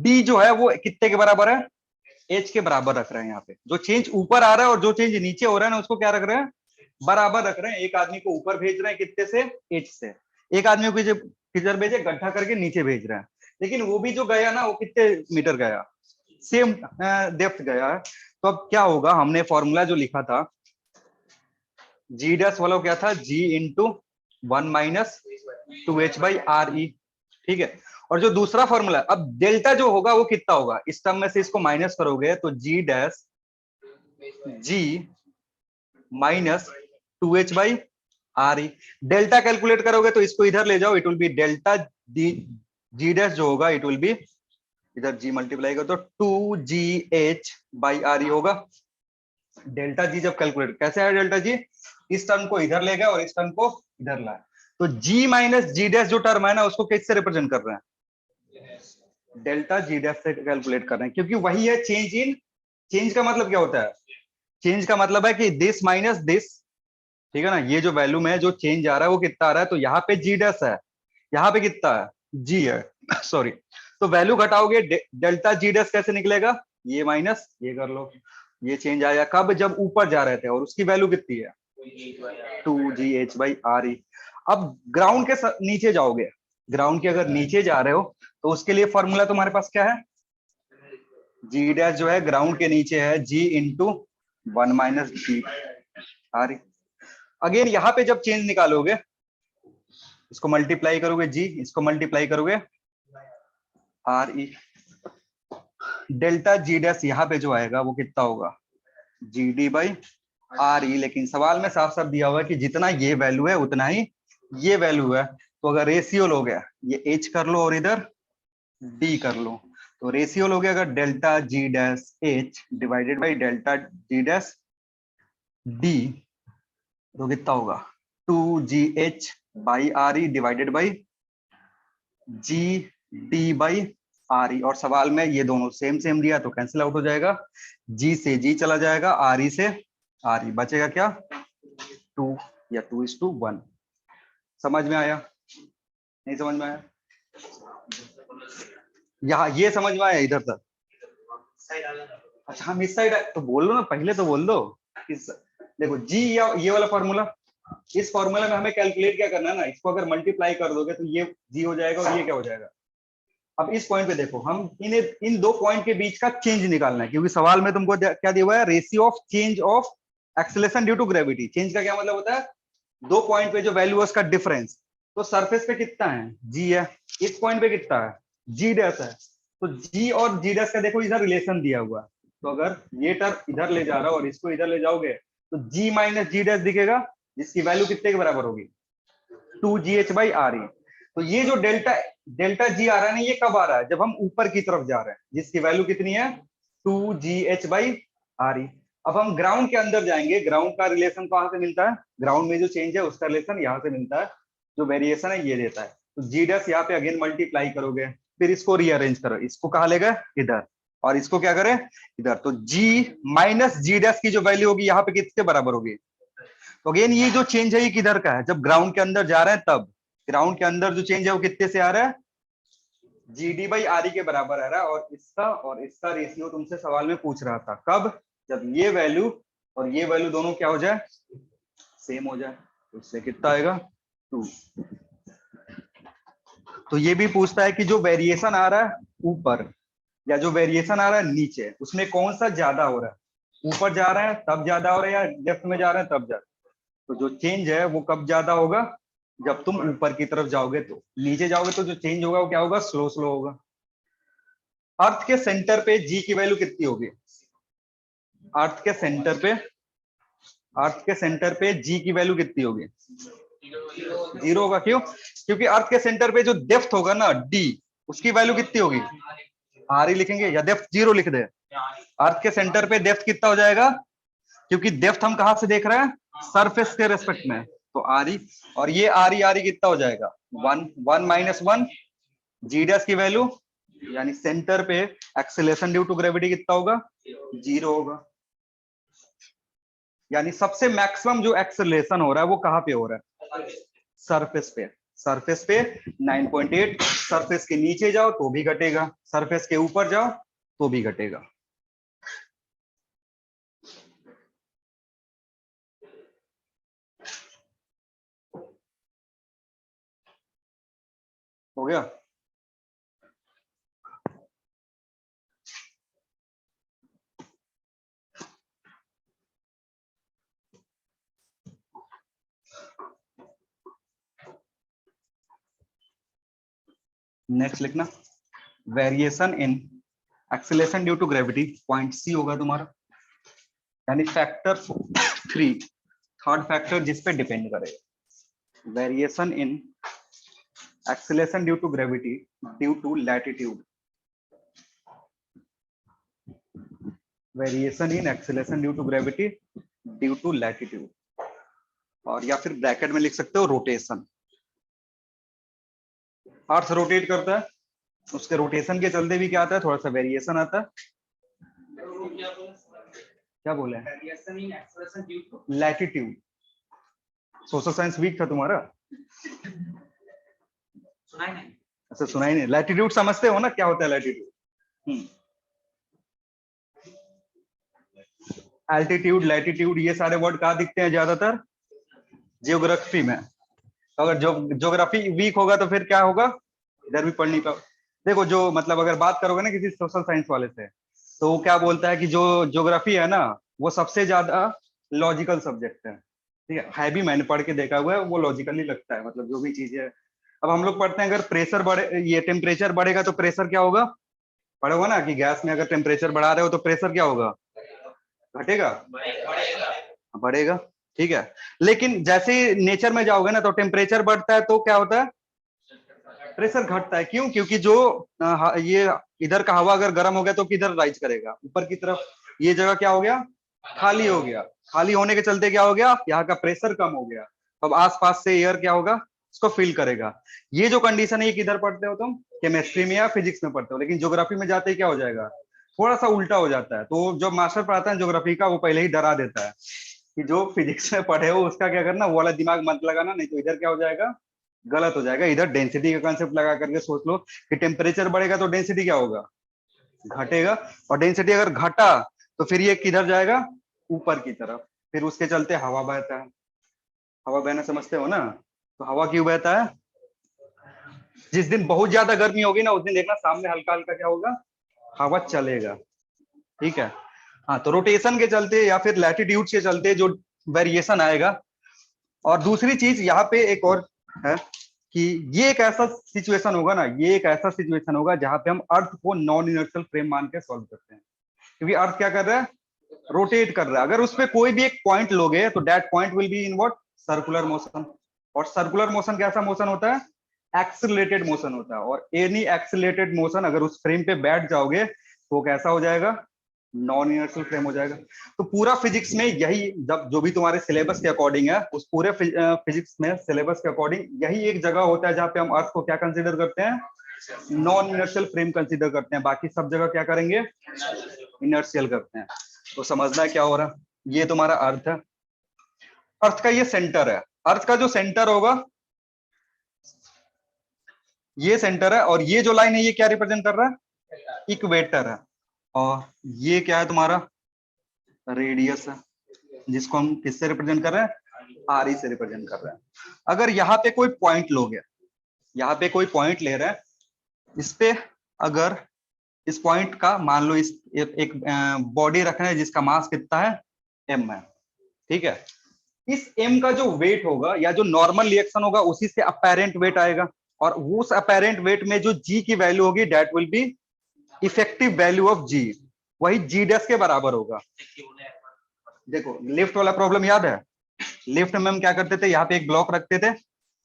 डी जो है वो कितने के बराबर है, एच के बराबर रख रहे हैं। यहाँ पे जो चेंज ऊपर आ रहा है और जो चेंज नीचे हो रहा है ना, उसको क्या रख रहे हैं, बराबर रख रहे हैं। एक आदमी को ऊपर भेज रहे हैं, कितने से, एच से। एक आदमी को किधर भेजे, गड्ढा करके नीचे भेज रहे हैं। लेकिन वो भी जो गया ना, वो कितने मीटर गया, सेम डेप्थ गया है। तो अब क्या होगा, हमने फॉर्मूला जो लिखा था जी डैश वाला क्या था, G into 1 minus 2h by R E, ठीक है। और जो दूसरा फॉर्मूला, अब डेल्टा जो होगा वो कितना होगा, इस टर्म में से इसको माइनस करोगे तो G dash G minus 2h by R E. Delta calculate करोगे तो इसको इधर ले जाओ, it will be delta G dash जो होगा, इट विल बी इधर जी मल्टीप्लाई करो तो 2gh बाई आर ई होगा। डेल्टा जी जब कैलकुलेट, कैसे है डेल्टा जी, इस टर्म को इधर ले गए और इस टर्म को इधर लाए। तो जी माइनस जी डैश जो टर्म है ना, उसको किससे रिप्रेजेंट कर रहे हैं, डेल्टा जी डैश से कैलकुलेट कर रहे हैं, क्योंकि वही है चेंज इन। चेंज का मतलब क्या होता है, चेंज का मतलब है कि दिस माइनस दिस, ठीक है ना। ये जो वैल्यू में जो चेंज आ रहा है वो कितना आ रहा है, तो यहाँ पे जी डैश है, यहाँ पे कितना है, जी है सॉरी। तो वैल्यू घटाओगे, डेल्टा जी डैश कैसे निकलेगा, ये माइनस ये कर लो। ये चेंज आया कब, जब ऊपर जा रहे थे, और उसकी वैल्यू कितनी है, 2gh बाई आर ई। अब ग्राउंड के नीचे जाओगे, ग्राउंड के अगर नीचे जा रहे हो तो उसके लिए फॉर्मूला तुम्हारे पास क्या है, जी डैश जो है ग्राउंड के नीचे है, जी इंटू 1 माइनस जी आर ई। अगेन यहाँ पे जब चेंज निकालोगे इसको मल्टीप्लाई करोगे जी, इसको मल्टीप्लाई करोगे are E, delta G dash यहाँ पे जो आएगा वो कितना होगा जी डी बाई आर ई। लेकिन सवाल में साफ साफ दिया हुआ है कि जितना ये वैल्यू है उतना ही ये वैल्यू है। तो अगर रेशियो लोगे, ये एच कर लो और इधर डी कर लो, तो रेशियो लोगे अगर delta G dash H divided by delta G dash D, तो कितना होगा 2gh by R E divided by G D by R ई। और सवाल में ये दोनों सेम सेम दिया तो कैंसिल आउट हो जाएगा, जी से जी चला जाएगा, आर ई से आर ई, बचेगा क्या 2 या 2:1। समझ में आया? नहीं समझ में आया? यहाँ ये समझ में आया इधर तक? अच्छा हम इस साइड तो बोल लो ना, पहले तो बोल दो। देखो जी या ये वाला फॉर्मूला, इस फॉर्मूला में हमें कैलकुलेट क्या करना है ना, इसको अगर मल्टीप्लाई कर दोगे तो ये जी हो जाएगा और ये क्या हो जाएगा। अब इस पॉइंट पे देखो, हम इन दो पॉइंट के बीच का चेंज निकालना है, क्योंकि सवाल में तुमको क्या दिया हुआ है, ratio of change of acceleration due to gravity. Change का क्या मतलब होता है, दो पॉइंट पे जो वैल्यू है उसका डिफरेंस। तो सरफेस पे कितना है जी है, इस पॉइंट पे कितना है जी डैश है। तो जी और जी डैश का देखो इधर रिलेशन दिया हुआ है, तो अगर ये टर्म इधर ले जा रहा हो और इसको इधर ले जाओगे तो जी माइनस जी डैश दिखेगा, जिसकी वैल्यू कितने के बराबर होगी 2gh बाई आर ई। तो ये जो डेल्टा जी आ रहा है ना, ये कब आ रहा है, जब हम ऊपर की तरफ जा रहे हैं, जिसकी वैल्यू कितनी है 2gh बाई आर ई। अब हम ग्राउंड के अंदर जाएंगे, ग्राउंड का रिलेशन कहां से मिलता है, ग्राउंड में जो चेंज है उसका रिलेशन यहाँ से मिलता है, जो वेरिएशन है ये देता है। तो जी डैश यहाँ पे अगेन मल्टीप्लाई करोगे, फिर इसको रीअरेंज करो, इसको कहा ले गए इधर और इसको क्या करें इधर, तो जी माइनस जी डैश की जो वैल्यू होगी यहाँ पे किसके बराबर होगी। तो अगेन ये जो चेंज है ये किधर का है, जब ग्राउंड के अंदर जा रहे हैं तब ग्राउंड के अंदर जो चेंज है वो कितने से आ रहा है जी डी बाई आर ई के बराबर आ रहा है। और इसका रेशियो तुमसे सवाल में पूछ रहा था, कब, जब ये वैल्यू और ये वैल्यू दोनों क्या हो जाए सेम हो जाए, तो इससे कितना आएगा 2। तो ये भी पूछता है कि जो वेरिएशन आ रहा है ऊपर या जो वेरिएशन आ रहा है नीचे, उसमें कौन सा ज्यादा हो रहा है, ऊपर जा रहा है तब ज्यादा हो रहा है या लेफ्ट में जा रहा है तब ज्यादा। तो जो चेंज है वो कब ज्यादा होगा, जब तुम ऊपर की तरफ जाओगे, तो नीचे जाओगे तो जो चेंज होगा वो क्या होगा स्लो स्लो होगा। अर्थ के सेंटर पे जी की वैल्यू कितनी होगी, अर्थ के सेंटर पे जी की वैल्यू कितनी होगी 0 होगा। क्यों, क्योंकि अर्थ के सेंटर पे जो डेप्थ होगा ना डी, उसकी वैल्यू कितनी होगी आर ही लिखेंगे या डेप्थ 0 लिख दे। अर्थ के सेंटर पे डेप्थ कितना हो जाएगा, क्योंकि डेप्थ हम कहां से देख रहे हैं सरफेस के रेस्पेक्ट में, तो आर ई, और ये आर ई कितना हो जाएगा 1 माइनस 1 जी डैश की वैल्यू, यानी सेंटर पे एक्सेलरेशन ड्यू टू ग्रेविटी कितना होगा 0 होगा। यानी सबसे मैक्सिमम जो एक्सेलरेशन हो रहा है वो कहां पे हो रहा है सरफेस पे। सरफेस पे 9.8, सरफेस के नीचे जाओ तो भी घटेगा, सरफेस के ऊपर जाओ तो भी घटेगा। हो गया। नेक्स्ट लिखना variation in acceleration due to gravity, point C होगा तुम्हारा, यानी फैक्टर 3, थर्ड फैक्टर जिस पे डिपेंड करेगा। Variation in acceleration due to gravity due to latitude, variation in acceleration due to gravity due to latitude, और या फिर ब्रैकेट में लिख सकते हो रोटेशन। अर्थ रोटेट करता है, उसके रोटेशन के चलते भी क्या आता है थोड़ा सा वेरिएशन आता है। क्या बोले लैटिट्यूड, सोशल साइंस वीक था तुम्हारा,
सुनाई नहीं।
अच्छा सुनाई नहीं, लैटिट्यूड समझते हो ना क्या होता है लैटिट्यूड, एल्टीट्यूड लैटिट्यूड ये सारे वर्ड कहाँ दिखते हैं ज्यादातर जियोग्राफी में। तो अगर ज्योग्राफी वीक होगा तो फिर क्या होगा इधर भी पढ़ नहीं पाओ। देखो जो मतलब अगर बात करोगे ना किसी सोशल साइंस वाले से, तो वो क्या बोलता है कि जो ज्योग्राफी है ना वो सबसे ज्यादा लॉजिकल सब्जेक्ट है, ठीक है भी मैंने पढ़ के देखा हुआ है, वो लॉजिकली लगता है, मतलब जो भी चीज है अब हम लोग पढ़ते हैं अगर प्रेशर बढ़े, ये टेम्परेचर बढ़ेगा तो प्रेशर क्या होगा, पढ़े हो ना कि गैस में अगर टेम्परेचर बढ़ा रहे हो तो प्रेशर क्या होगा, घटेगा, बढ़ेगा। ठीक है, लेकिन जैसे ही नेचर में जाओगे ना तो टेम्परेचर बढ़ता है तो क्या होता है, प्रेशर घटता है। क्यों, क्योंकि जो ये इधर का हवा अगर गर्म हो गया तो किधर राइज करेगा, ऊपर की तरफ। ये जगह क्या हो गया, खाली हो गया। खाली होने के चलते क्या हो गया, यहाँ का प्रेशर कम हो गया। अब आसपास से एयर क्या होगा, इसको फिल करेगा। ये जो कंडीशन है ये किधर पढ़ते हो तुम, केमिस्ट्री में या फिजिक्स में पढ़ते हो, लेकिन ज्योग्राफी में जाते ही क्या हो जाएगा, थोड़ा सा उल्टा हो जाता है। तो जो मास्टर पढ़ाता है ज्योग्राफी का वो पहले ही डरा देता है कि जो फिजिक्स में पढ़े हो उसका क्या करना, वो वाला दिमाग मत लगाना, नहीं तो इधर क्या हो जाएगा, गलत हो जाएगा। इधर डेंसिटी का कंसेप्ट लगा करके सोच लो कि टेम्परेचर बढ़ेगा तो डेंसिटी क्या होगा, घटेगा। और डेंसिटी अगर घटा तो फिर ये किधर जाएगा, ऊपर की तरफ। फिर उसके चलते हवा बहता है। हवा बहना समझते हो ना, तो हवा क्यों बहता है, जिस दिन बहुत ज्यादा गर्मी होगी ना उस दिन देखना सामने हल्का हल्का क्या होगा, हवा चलेगा। ठीक है, हाँ, तो रोटेशन के चलते या फिर लैटिट्यूड के चलते जो वेरिएशन आएगा। और दूसरी चीज यहाँ पे एक और है कि ये एक ऐसा सिचुएशन होगा ना, ये एक ऐसा सिचुएशन होगा जहां पे हम अर्थ को नॉन इनर्शियल फ्रेम मान के सॉल्व करते हैं। क्योंकि अर्थ क्या कर रहा है, रोटेट कर रहा है। अगर उस पे कोई भी एक पॉइंट लोगे तो that point will be in what, circular motion. और सर्कुलर मोशन कैसा मोशन होता है, एक्सिलरेटेड मोशन होता है। और एनी एक्सिलरेटेड मोशन अगर उस फ्रेम पे बैठ जाओगे तो कैसा हो जाएगा, नॉन इनर्शियल फ्रेम हो जाएगा। तो पूरा फिजिक्स में यही, जब जो भी तुम्हारे सिलेबस के अकॉर्डिंग है, उस पूरे फिजिक्स में सिलेबस के अकॉर्डिंग यही एक जगह होता है जहां पे हम अर्थ को क्या कंसीडर करते हैं, नॉन इनर्शियल फ्रेम कंसीडर करते हैं। बाकी सब जगह क्या करेंगे, इनर्शियल करते हैं। तो समझना क्या हो रहा है, ये तुम्हारा अर्थ है। अर्थ का ये सेंटर है। अर्थ का जो सेंटर होगा, ये सेंटर है। और ये जो लाइन है ये क्या रिप्रेजेंट कर रहा है, इक्वेटर है। और ये क्या है तुम्हारा, रेडियस है, जिसको हम किससे रिप्रेजेंट कर रहे हैं, आर ई से रिप्रेजेंट कर रहे हैं। अगर यहाँ पे कोई पॉइंट लोगे, यहाँ पे कोई पॉइंट ले रहे हैं, इस पे अगर इस पॉइंट का मान लो इस एक बॉडी रखना है जिसका मास कितना है, एम है। ठीक है, इस एम का जो वेट होगा या जो नॉर्मल रिएक्शन होगा उसी से अपेरेंट वेट आएगा। और उस अपेरेंट वेट में जो जी की वैल्यू होगी that will be effective value of G, वही जी डैश के बराबर होगा। देखो लिफ्ट वाला प्रॉब्लम याद है, लिफ्ट में हम क्या करते थे, यहाँ पे एक ब्लॉक रखते थे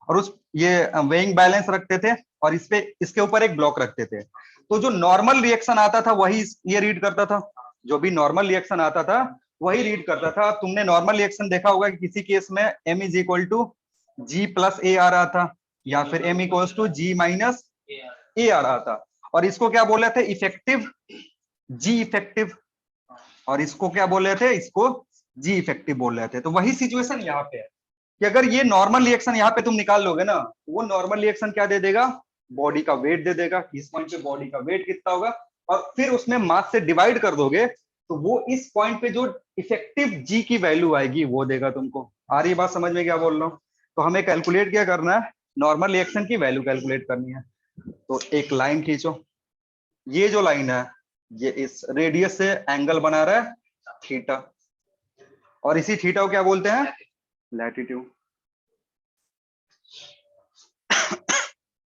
और उस ये वेइंग बैलेंस रखते थे और इस पे इसके ऊपर एक ब्लॉक रखते थे। तो जो नॉर्मल रिएक्शन आता था वही ये रीड करता था, जो भी नॉर्मल रिएक्शन आता था वही रीड करता था। तुमने नॉर्मल रिएक्शन देखा होगा कि किसी केस में m is equal to G plus A आ रहा था या फिर m equal to G minus A आ रहा था। और इसको क्या बोल रहे थे, इफेक्टिव जी इफेक्टिव। और इसको क्या बोल रहे थे, इसको जी इफेक्टिव बोल रहे थे। तो वही सिचुएशन यहाँ पे है कि अगर ये नॉर्मल रिएक्शन यहाँ पे तुम निकाल लोगे ना, वो नॉर्मल रिएक्शन क्या दे देगा, बॉडी का वेट दे देगा। इस पॉइंट पे बॉडी का वेट कितना होगा और फिर उसमें मास से डिवाइड कर दोगे तो वो इस पॉइंट पे जो इफेक्टिव जी की वैल्यू आएगी वो देगा तुमको। आ रही बात समझ में क्या बोल रहा हूँ। तो हमें कैलकुलेट क्या करना है, नॉर्मल रिएक्शन की वैल्यू कैलकुलेट करनी है। तो एक लाइन खींचो, ये जो लाइन है ये इस रेडियस से एंगल बना रहा है थीटा, और इसी थीटा को क्या बोलते हैं, लैटिट्यूड।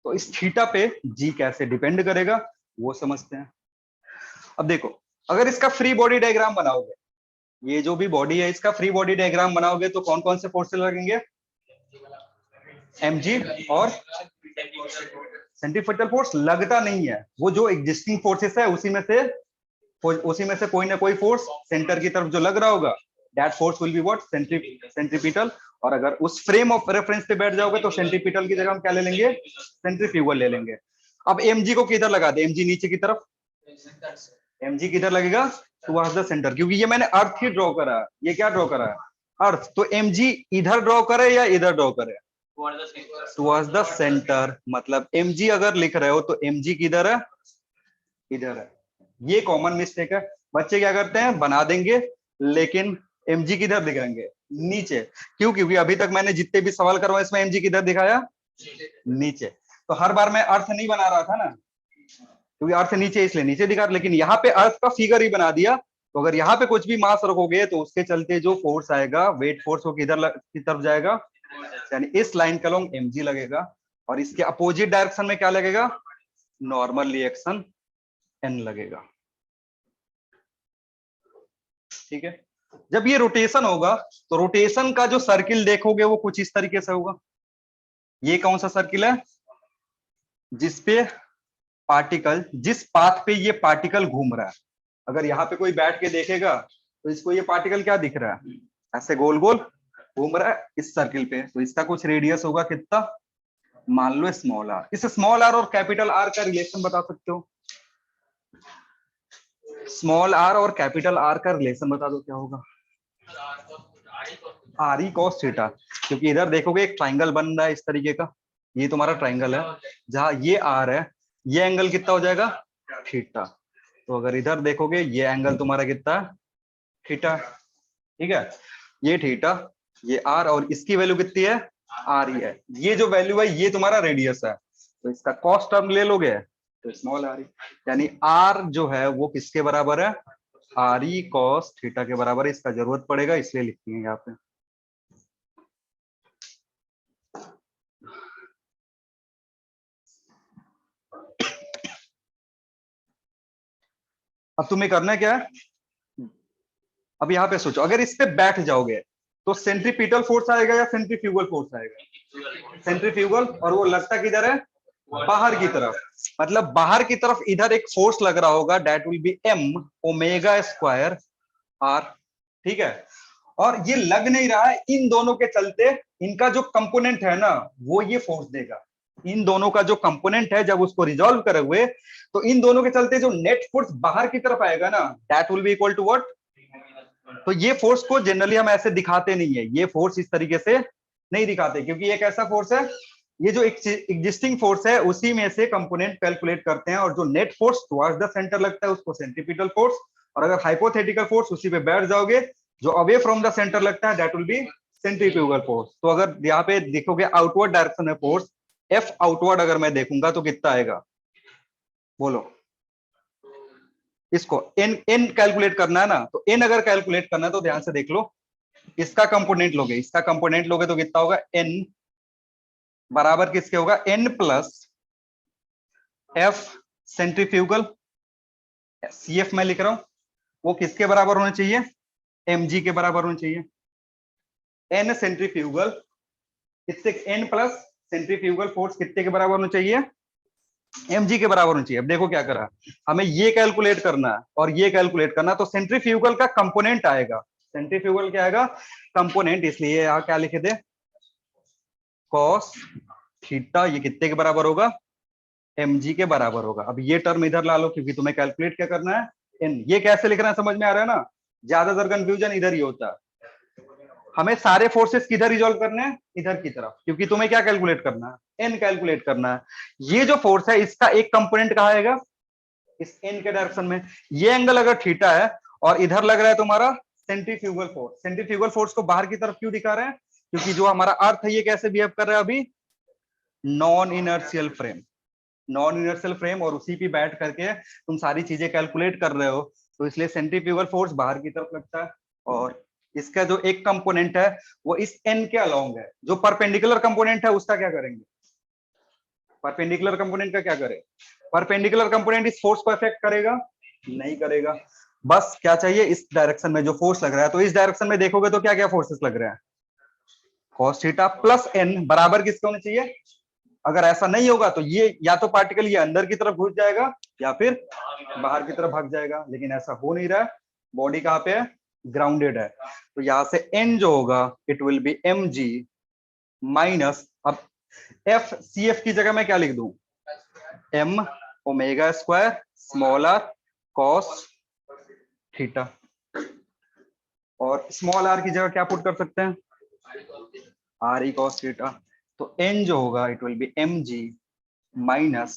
तो इस थीटा पे जी कैसे डिपेंड करेगा वो समझते हैं। अब देखो, अगर इसका फ्री बॉडी डायग्राम बनाओगे, ये जो भी बॉडी है इसका फ्री बॉडी डायग्राम बनाओगे तो कौन कौन से फोर्सेस लगेंगे, mg और सेंट्रीफ्यूगल फोर्स लगता नहीं है, वो जो एग्जिस्टिंग फोर्सेस है उसी में से कोई ना कोई फोर्स सेंटर की तरफ जो लग रहा होगा that force will be what, centripetal. और अगर उस फ्रेम ऑफ रेफरेंस पे बैठ जाओगे तो सेंट्रीपिटल की जगह हम क्या ले लेंगे, सेंट्रीफ्यूगल ले लेंगे। अब mg को किधर लगा दे, mg नीचे की तरफ, mg किधर लगेगा, टुवर्ड्स द सेंटर, क्योंकि ये मैंने अर्थ ही ड्रॉ करा है। ये क्या ड्रॉ करा है, अर्थ। तो mg इधर ड्रॉ करे या इधर ड्रॉ करे, टुवर्ड्स द सेंटर। मतलब mg अगर लिख रहे हो तो mg किधर है, इधर है। ये कॉमन मिस्टेक है, बच्चे क्या करते हैं बना देंगे लेकिन mg किधर दिखाएंगे, नीचे। क्यों, क्योंकि अभी तक मैंने जितने भी सवाल करवाए इसमें mg किधर दिखाया, नीचे। तो हर बार मैं अर्थ नहीं बना रहा था ना, क्योंकि अर्थ नीचे इसलिए नीचे दिखा, लेकिन यहाँ पे अर्थ का फिगर ही बना दिया। तो अगर यहाँ पे कुछ भी मास रखोगे तो उसके चलते जो फोर्स आएगा, वेट फोर्स, वो किधर की तरफ जाएगा, यानी इस लाइन का लॉन्ग mg लगेगा। और इसके अपोजिट डायरेक्शन में क्या लगेगा, नॉर्मल रिएक्शन n लगेगा। ठीक है, जब ये रोटेशन होगा तो रोटेशन का जो सर्किल देखोगे वो कुछ इस तरीके से होगा। ये कौन सा सर्किल है, जिसपे पार्टिकल, जिस पाथ पे ये पार्टिकल घूम रहा है, अगर यहाँ पे कोई बैठ के देखेगा तो इसको ये पार्टिकल क्या दिख रहा है, ऐसे गोल गोल घूम रहा है इस सर्किल पे, तो इसका कुछ रेडियस होगा कितना, मान लो स्मॉल आर। इस स्मॉल आर और कैपिटल आर का रिलेशन बता सकते हो, स्मॉल आर और कैपिटल आर का रिलेशन बता दो क्या होगा, आर ई कॉस थीटा। क्योंकि इधर देखोगे एक ट्राइंगल बन रहा है इस तरीके का, ये तुम्हारा ट्राइंगल है, जहां ये आर है, ये एंगल कितना हो जाएगा, थीटा। तो अगर इधर देखोगे ये एंगल तुम्हारा कितना है, थीटा। ठीक है, ये थीटा, ये आर, और इसकी वैल्यू कितनी है, आर ई है। ये जो वैल्यू है ये तुम्हारा रेडियस है, तो इसका कॉस टर्म ले लोगे तो स्मॉल आर ई, यानी आर जो है वो किसके बराबर है, आर ई कॉस थीटा के बराबर है। इसका जरूरत पड़ेगा इसलिए लिखती है यहाँ पे। अब तुम्हें करना है क्या है, अब यहाँ पे सोचो, अगर इस पे बैठ जाओगे तो सेंट्रीपिटल फोर्स आएगा या सेंट्रीफ्यूगल फोर्स आएगा, सेंट्रीफ्यूगल, और वो लगता किधर है, बाहर की तरफ। मतलब बाहर की तरफ इधर एक फोर्स लग रहा होगा, that will B m omega square r। ठीक है, और ये लग नहीं रहा है, इन दोनों के चलते इनका जो कंपोनेंट है ना वो ये फोर्स देगा। इन दोनों का जो कंपोनेंट है जब उसको रिजॉल्व करोगे तो इन दोनों के चलते जो नेट फोर्स बाहर की तरफ आएगा ना, that will be equal to what. तो ये फोर्स को जनरली हम ऐसे दिखाते नहीं है, ये फोर्स इस तरीके से नहीं दिखाते, क्योंकि एक ऐसा फोर्स है, ये जो एग्जिस्टिंग फोर्स है उसी में से कंपोनेंट कैलकुलेट करते हैं, और जो net force towards the centre लगता है उसको सेंट्रीपिटल फोर्स, और अगर हाइपोथेटिकल फोर्स उसी पे बैठ जाओगे जो अवे फ्रॉम द सेंटर लगता है that will B centrifugal force. तो अगर यहाँ पे देखोगे आउटवर्ड डायरेक्शन में फोर्स एफ आउटवर्ड अगर मैं देखूंगा तो कितना आएगा, बोलो। इसको एन कैलकुलेट करना है ना, तो एन अगर कैलकुलेट करना है तो ध्यान से देख लो, इसका कंपोनेंट लोगे, इसका कंपोनेंट लोगे तो कितना होगा, एन बराबर किसके होगा, N plus F centrifugal, C F मैं लिख रहा हूं, वो किसके बराबर होना चाहिए, mg के बराबर होना चाहिए। एन सेंट्रीफ्यूगल कितने, एन प्लस सेंट्रीफ्यूगल फोर्स कितने के बराबर होना चाहिए, mg के बराबर होना चाहिए। अब देखो क्या करा, हमें ये कैलकुलेट करना है और ये कैलकुलेट करना है, तो सेंट्रीफ्यूगल का कंपोनेंट आएगा, सेंट्रीफ्यूगल क्या आएगा, कंपोनेंट, इसलिए यहां क्या लिखे थे, कॉस थीटा, ये कितने के बराबर होगा, mg के बराबर होगा। अब ये टर्म इधर ला लो क्योंकि तुम्हें कैलकुलेट क्या करना है, n। ये कैसे लिखना है समझ में आ रहा है ना, ज्यादातर कंफ्यूजन इधर ही होता है। हमें सारे फोर्सेस किधर रिजॉल्व करने हैं, इधर की तरफ, क्योंकि तुम्हें क्या कैलकुलेट करना है, n कैलकुलेट करना है। ये जो फोर्स है इसका एक कंपोनेंट कहाँ आएगा, इस n के डायरेक्शन में। ये एंगल अगर थीटा है और इधर लग रहा है तुम्हारा सेंट्रीफ्यूगल फोर्स, सेंट्रीफ्यूगल फोर्स को बाहर की तरफ क्यों दिखा रहे हैं, क्योंकि जो हमारा अर्थ है ये कैसे बिहेव कर रहा है अभी, non inertial frame, non inertial frame, और उसी पे बैठ करके तुम सारी चीजें कैलकुलेट कर रहे हो, तो इसलिए सेंट्रीफ्यूगल फोर्स बाहर की तरफ लगता है। और इसका जो एक कंपोनेंट है वो इस n के अलोंग है, जो परपेंडिकुलर कंपोनेंट है उसका क्या करेंगे, परपेंडिकुलर कंपोनेंट का क्या करें, परपेंडिकुलर कंपोनेंट इस फोर्स को अफेक्ट करेगा, नहीं करेगा। बस क्या चाहिए, इस डायरेक्शन में जो फोर्स लग रहा है, तो इस डायरेक्शन में देखोगे तो क्या क्या फोर्सेस लग रहे हैं, cos थीटा प्लस n बराबर किसके होने चाहिए। अगर ऐसा नहीं होगा तो ये या तो पार्टिकल ये अंदर की तरफ घुस जाएगा या फिर बाहर की तरफ भाग जाएगा, लेकिन ऐसा हो नहीं रहा है। बॉडी कहाँ पे है, ग्राउंडेड है, तो यहां से n जो होगा it will B mg minus, अब f सी एफ की जगह मैं क्या लिख दूं, m omega square small r cos theta, और स्मॉल r की जगह क्या पुट कर सकते हैं, r e cos थीटा। तो n जो होगा it will B mg minus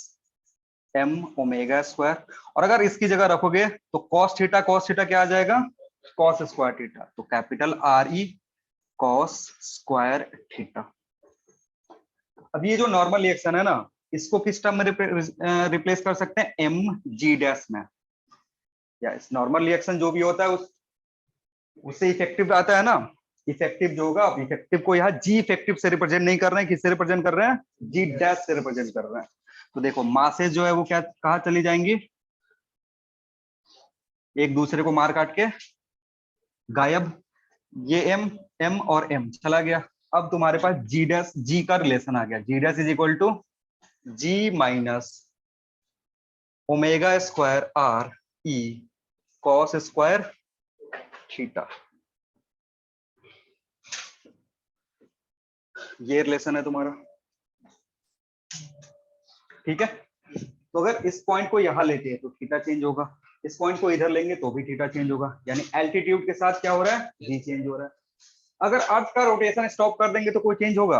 m omega square, और अगर इसकी जगह रखोगे तो cos थीटा क्या आ जाएगा, cos स्क्वायर थीटा, तो capital R E cos square theta. अब ये जो नॉर्मल रिएक्शन है ना, इसको किस टर्म में रिप्लेस कर सकते हैं, mg डैश में, या इस नॉर्मल रिएक्शन जो भी होता है उससे इफेक्टिव आता है ना, इफेक्टिव जो होगा, अब इफेक्टिव को यहाँ जी इफेक्टिव से रिप्रेजेंट नहीं कर रहे हैं, किससे रिप्रेजेंट कर रहे हैं, जी डैश से रिप्रेजेंट कर रहे हैं। तो देखो मासेज जो है वो क्या कहाँ चली जाएंगी, एक दूसरे को मार काट के गायब, ये एम एम और एम चला गया। अब तुम्हारे पास जी डैश जी का रिलेशन आ गया, G dash is equal to G minus omega square R E cos square theta, ये रिलेशन है तुम्हारा। ठीक है, तो अगर इस पॉइंट को यहां लेते हैं तो थीटा चेंज होगा, इस पॉइंट को इधर लेंगे तो भी थीटा चेंज होगा, यानी एल्टीट्यूड के साथ क्या हो रहा है, जी चेंज हो रहा है। अगर अर्थ का रोटेशन स्टॉप कर देंगे तो कोई चेंज होगा,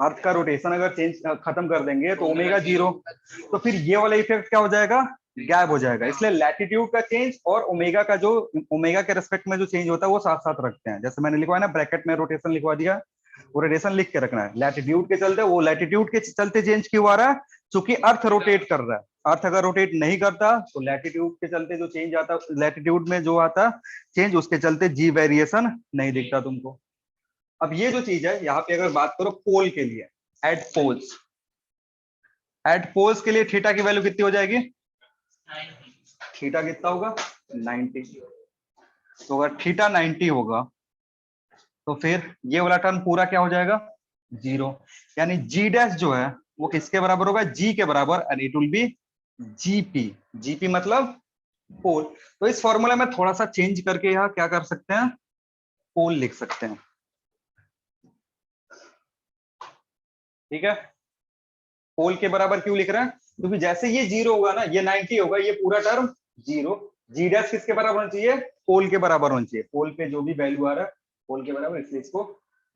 अर्थ का रोटेशन अगर चेंज खत्म कर देंगे तो ओमेगा जीरो, तो फिर ये वाला इफेक्ट क्या हो जाएगा, गैप हो जाएगा। इसलिए लैटिट्यूड का चेंज और ओमेगा का जो ओमेगा के रेस्पेक्ट में जो चेंज होता है वो साथ साथ रखते हैं। जैसे मैंने लिखवाया ना ब्रैकेट में रोटेशन लिखवा दिया, वो रोटेशन लिख के रखना है, लैटिट्यूड के चलते, वो लैटिट्यूड के चलते चेंज क्यों आ रहा है, क्योंकि अर्थ रोटेट कर रहा है। अर्थ अगर रोटेट नहीं करता तो लैटिट्यूड के चलते जो चेंज आता, लैटिट्यूड में जो आता चेंज, उसके चलते जी वेरिएशन नहीं दिखता तुमको। अब ये जो चीज है यहाँ पे अगर बात करो पोल के लिए, एट पोल्स, एट पोल्स के लिए थीटा की वैल्यू कितनी हो जाएगी, थीटा कितना होगा 90। तो अगर थीटा 90 होगा तो फिर ये वाला टर्म पूरा क्या हो जाएगा, जीरो, यानी जी डैश जो है वो किसके बराबर होगा, जी के बराबर, and it will B GP, GP मतलब पोल। तो इस फॉर्मूला में थोड़ा सा चेंज करके यहाँ क्या कर सकते हैं, पोल लिख सकते हैं। ठीक है, पोल के बराबर क्यों लिख रहे हैं, क्योंकि जैसे ये जीरो होगा ना, ये 90 होगा, ये पूरा टर्म जीरो, जी डैश किसके बराबर होना चाहिए, पोल के बराबर होना चाहिए, पोल पे जो भी वैल्यू आ रहा है पोल के बराबर, इसलिए इसको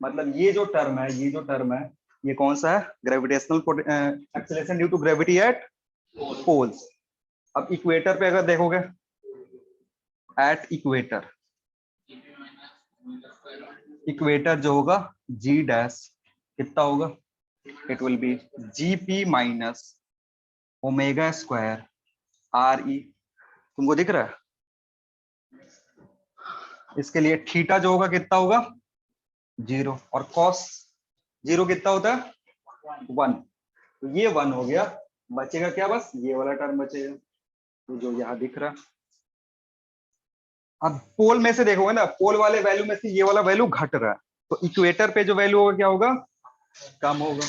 मतलब ये जो टर्म है, ये जो टर्म है ये कौन सा है, gravitational acceleration due to gravity at poles. अब इक्वेटर पे अगर देखोगे, एट इक्वेटर, इक्वेटर जो होगा जी डैश कितना होगा, it will B GP minus omega square R ई, तुमको दिख रहा है। इसके लिए थीटा जो होगा कितना होगा, जीरो, और कॉस जीरो कितना होता है, 1, तो ये 1 हो गया, बचेगा क्या, बस ये वाला टर्म बचेगा, तो जो यहाँ दिख रहा। अब पोल में से देखोगे ना, पोल वाले वैल्यू में से ये वाला वैल्यू घट रहा है, तो इक्वेटर पे जो वैल्यू होगा क्या होगा, कम होगा,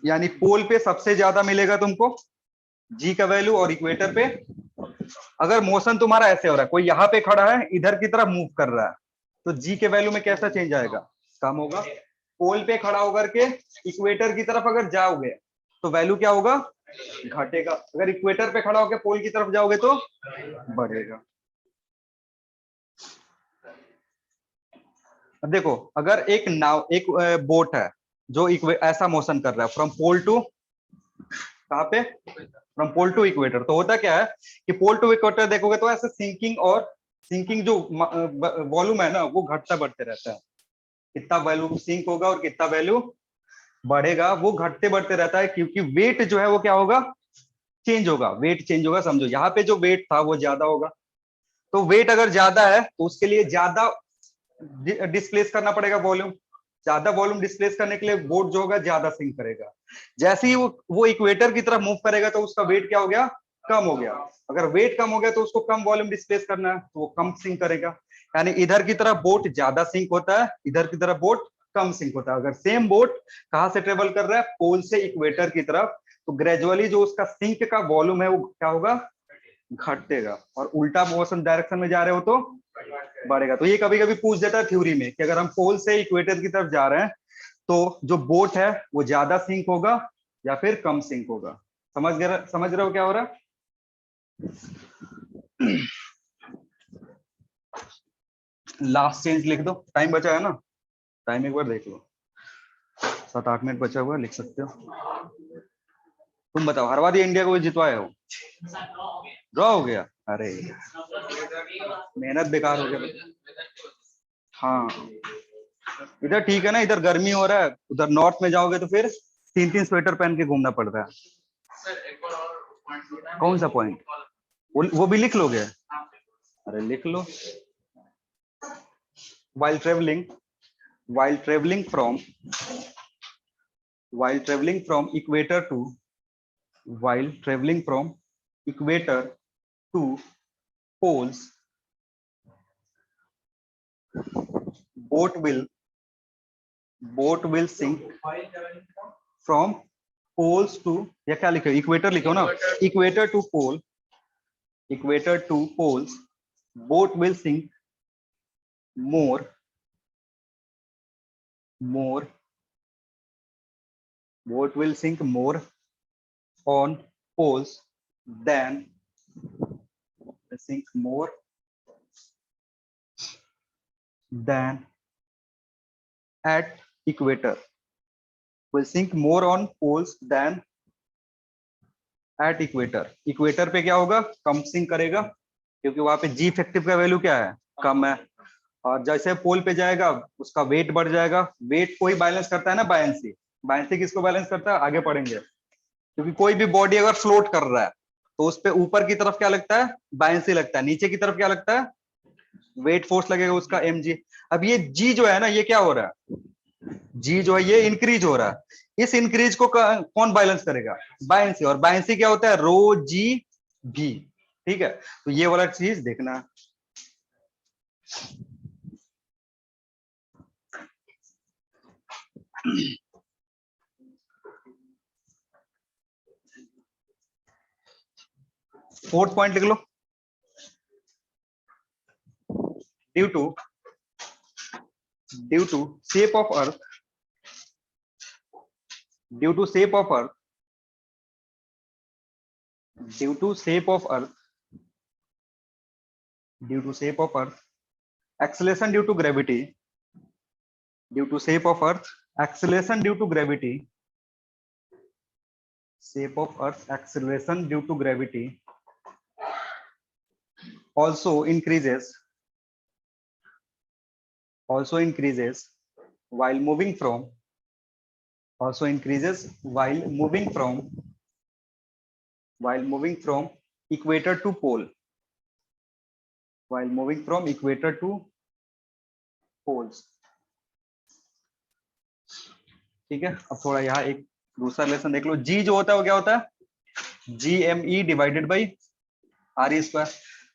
यानी पोल पे सबसे ज्यादा मिलेगा तुमको जी का वैल्यू, और इक्वेटर पे अगर मोशन तुम्हारा ऐसे हो रहा है, कोई यहाँ पे खड़ा है इधर की तरफ मूव कर रहा है, तो जी के वैल्यू में कैसा चेंज आएगा, कम होगा। पोल पे खड़ा होकर के इक्वेटर की तरफ अगर जाओगे तो वैल्यू क्या होगा, घटेगा, अगर इक्वेटर पे खड़ा होकर पोल की तरफ जाओगे तो बढ़ेगा। अब देखो, अगर एक नाव, एक बोट है जो ऐसा मोशन कर रहा है फ्रॉम पोल टू, कहाँ पे, फ्रॉम पोल टू इक्वेटर, तो होता क्या है कि पोल टू इक्वेटर देखोगे तो ऐसे सिंकिंग, और सिंकिंग जो वॉल्यूम है ना वो घटता बढ़ते रहता है, कितना वैल्यू सिंक होगा और कितना वैल्यू बढ़ेगा, वो घटते बढ़ते रहता है, क्योंकि वेट जो है वो क्या होगा, चेंज होगा, वेट चेंज होगा। समझो यहाँ पे जो वेट था वो ज्यादा होगा, तो वेट अगर ज्यादा है तो उसके लिए ज्यादा डिस्प्लेस करना पड़ेगा वॉल्यूम, ज्यादा वॉल्यूम डिस्प्लेस करने के लिए बोट जो होगा ज्यादा सिंक करेगा। जैसे ही वो इक्वेटर की तरफ मूव करेगा तो उसका वेट क्या हो गया, कम हो गया, अगर वेट कम हो गया तो उसको कम वॉल्यूम डिस्प्लेस करना है तो वो कम सिंक करेगा, यानी इधर की तरफ बोट ज्यादा सिंक होता है, इधर की तरफ बोट कम सिंक होता है। अगर सेम बोट कहां से ट्रेवल कर रहा है, पोल से इक्वेटर की तरफ, तो ग्रेजुअली जो उसका सिंक का वॉल्यूम है वो क्या होगा, घटेगा, और उल्टा मोशन डायरेक्शन में जा रहे हो तो बढ़ेगा। तो ये कभी कभी पूछ देता है थ्योरी में कि अगर हम पोल से इक्वेटर की तरफ जा रहे हैं तो जो बोट है वो ज्यादा सिंक होगा या फिर कम सिंक होगा। समझ रहे हो क्या हो रहा है। लास्ट चेंज लिख दो, टाइम बचा है ना, टाइम एक बार देख लो, 7-8 मिनट बचा हुआ, लिख सकते हो। तुम बताओ, हर बार इंडिया को जितवाए हो, ड्रॉ हो गया, अरे मेहनत बेकार हो गया। हाँ इधर ठीक है ना, इधर गर्मी हो रहा है, उधर नॉर्थ में जाओगे तो फिर 3-3 स्वेटर पहन के घूमना पड़ रहा है। कौन सा पॉइंट, वो भी लिख लोगे, अरे लिख लो। while traveling while traveling from equator to while traveling from equator to poles, boat will sink from poles to, या क्या लिखो, इक्वेटर लिखो ना, equator to poles, boat will sink more boat will sink more on poles than at equator. Will sink more on poles than at equator. Equator पे क्या होगा, कम sink करेगा, क्योंकि वहां पे जी इफेक्टिव का वैल्यू क्या है, कम है। और जैसे पोल पे जाएगा उसका वेट बढ़ जाएगा। वेट को ही बैलेंस करता है ना बायंसी। बायंसी किसको बैलेंस करता है, आगे पढ़ेंगे। क्योंकि कोई भी बॉडी अगर फ्लोट कर रहा है तो उस पे ऊपर की तरफ क्या लगता है, बायंसी लगता है, नीचे की तरफ क्या लगता है, वेट फोर्स लगेगा उसका mg। अब ये g जो है ना, ये क्या हो रहा है, जी जो है ये इंक्रीज हो रहा है। इस इंक्रीज को कौन बैलेंस करेगा, बायंसी। और बायंसी क्या होता है, रो जी भी। ठीक है, तो ये वाला चीज देखना। 4th पॉइंट लिख लो। Due to shape of earth due to shape of earth acceleration due to gravity shape of earth acceleration due to gravity also increases while moving from equator to pole, poles। ठीक है, अब थोड़ा यहाँ एक दूसरा lesson देख लो। जी जो होता है वो क्या होता है, GME divided by RE square.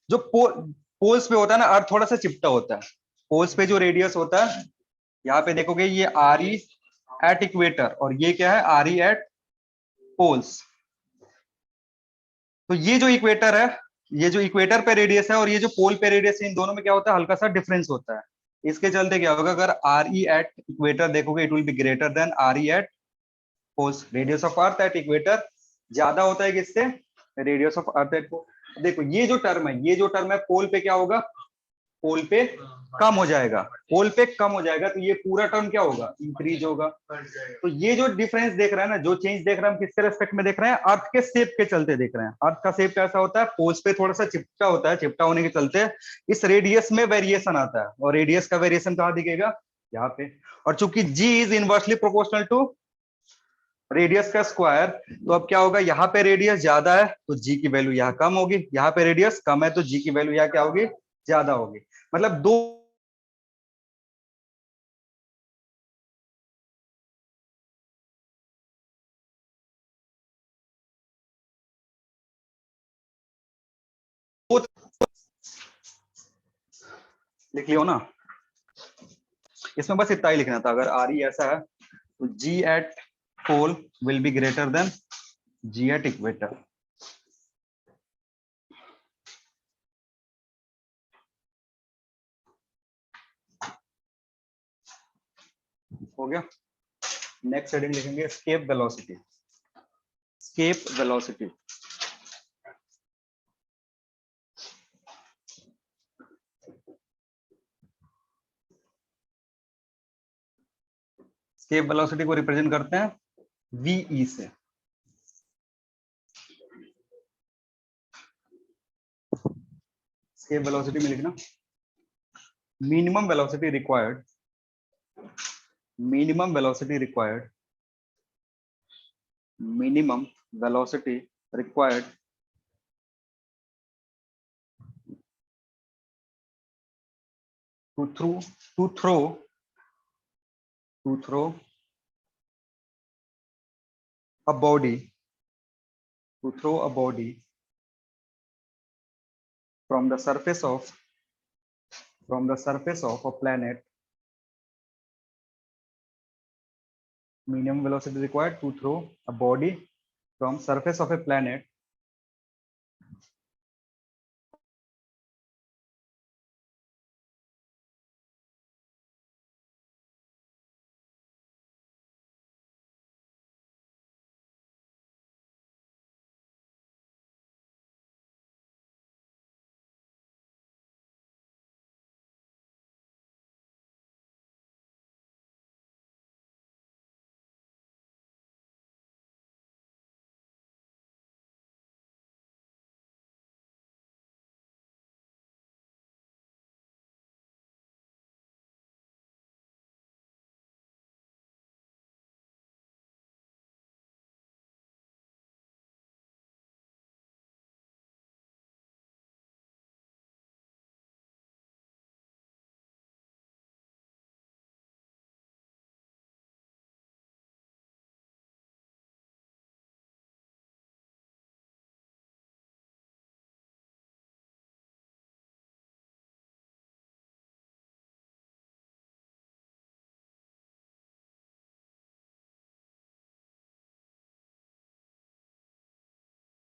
जो पोल्स पे होता है ना, अर्थ थोड़ा सा चिपटा होता है। पोल्स पे जो रेडियस होता है, यहाँ पे देखोगे ये RE एट इक्वेटर और ये क्या है, RE एट पोल्स। तो ये जो इक्वेटर है, ये जो इक्वेटर पे रेडियस है और ये जो पोल पे रेडियस है, इन दोनों में क्या होता है, हल्का सा डिफरेंस होता है। इसके चलते क्या होगा, अगर RE एट इक्वेटर देखोगे it will be greater than RE at poles. Radius of earth at equator ज्यादा होता है किससे, radius of earth at pole. देखो ये जो टर्म है पोल पे क्या होगा, पोल पे कम हो जाएगा, तो ये पूरा टर्म क्या होगा, इंक्रीज होगा। तो ये जो डिफरेंस देख रहे हैं ना, जो चेंज देख रहे हैं हम किसके रेस्पेक्ट में देख रहे हैं, अर्थ के शेप के चलते देख रहे हैं। अर्थ का शेप कैसा होता है, पोल्स पे थोड़ा सा चिपटा होता है, चिपटा होने के चलते इस रेडियस में वेरिएशन आता है। और रेडियस का वेरिएशन कहाँ दिखेगा, यहाँ पे। और चूंकि G is inversely proportional to radius का स्क्वायर, तो अब क्या होगा, यहाँ पे रेडियस ज्यादा है तो जी की वैल्यू यहाँ कम होगी, यहाँ पे रेडियस कम है तो जी की वैल्यू यहाँ क्या होगी, ज्यादा होगी। मतलब दो लिख लियो ना। इसमें बस इतना ही लिखना था, अगर RE ऐसा है तो G at pole will be greater than G at equator. हो गया। नेक्स्ट हेडिंग लिखेंगे स्केप वेलोसिटी। स्केप वेलोसिटी को रिप्रेजेंट करते हैं VE से। स्केप वेलोसिटी में लिखना minimum velocity required to throw a body from the surface of a planet. Minimum velocity required to throw a body from surface of a planet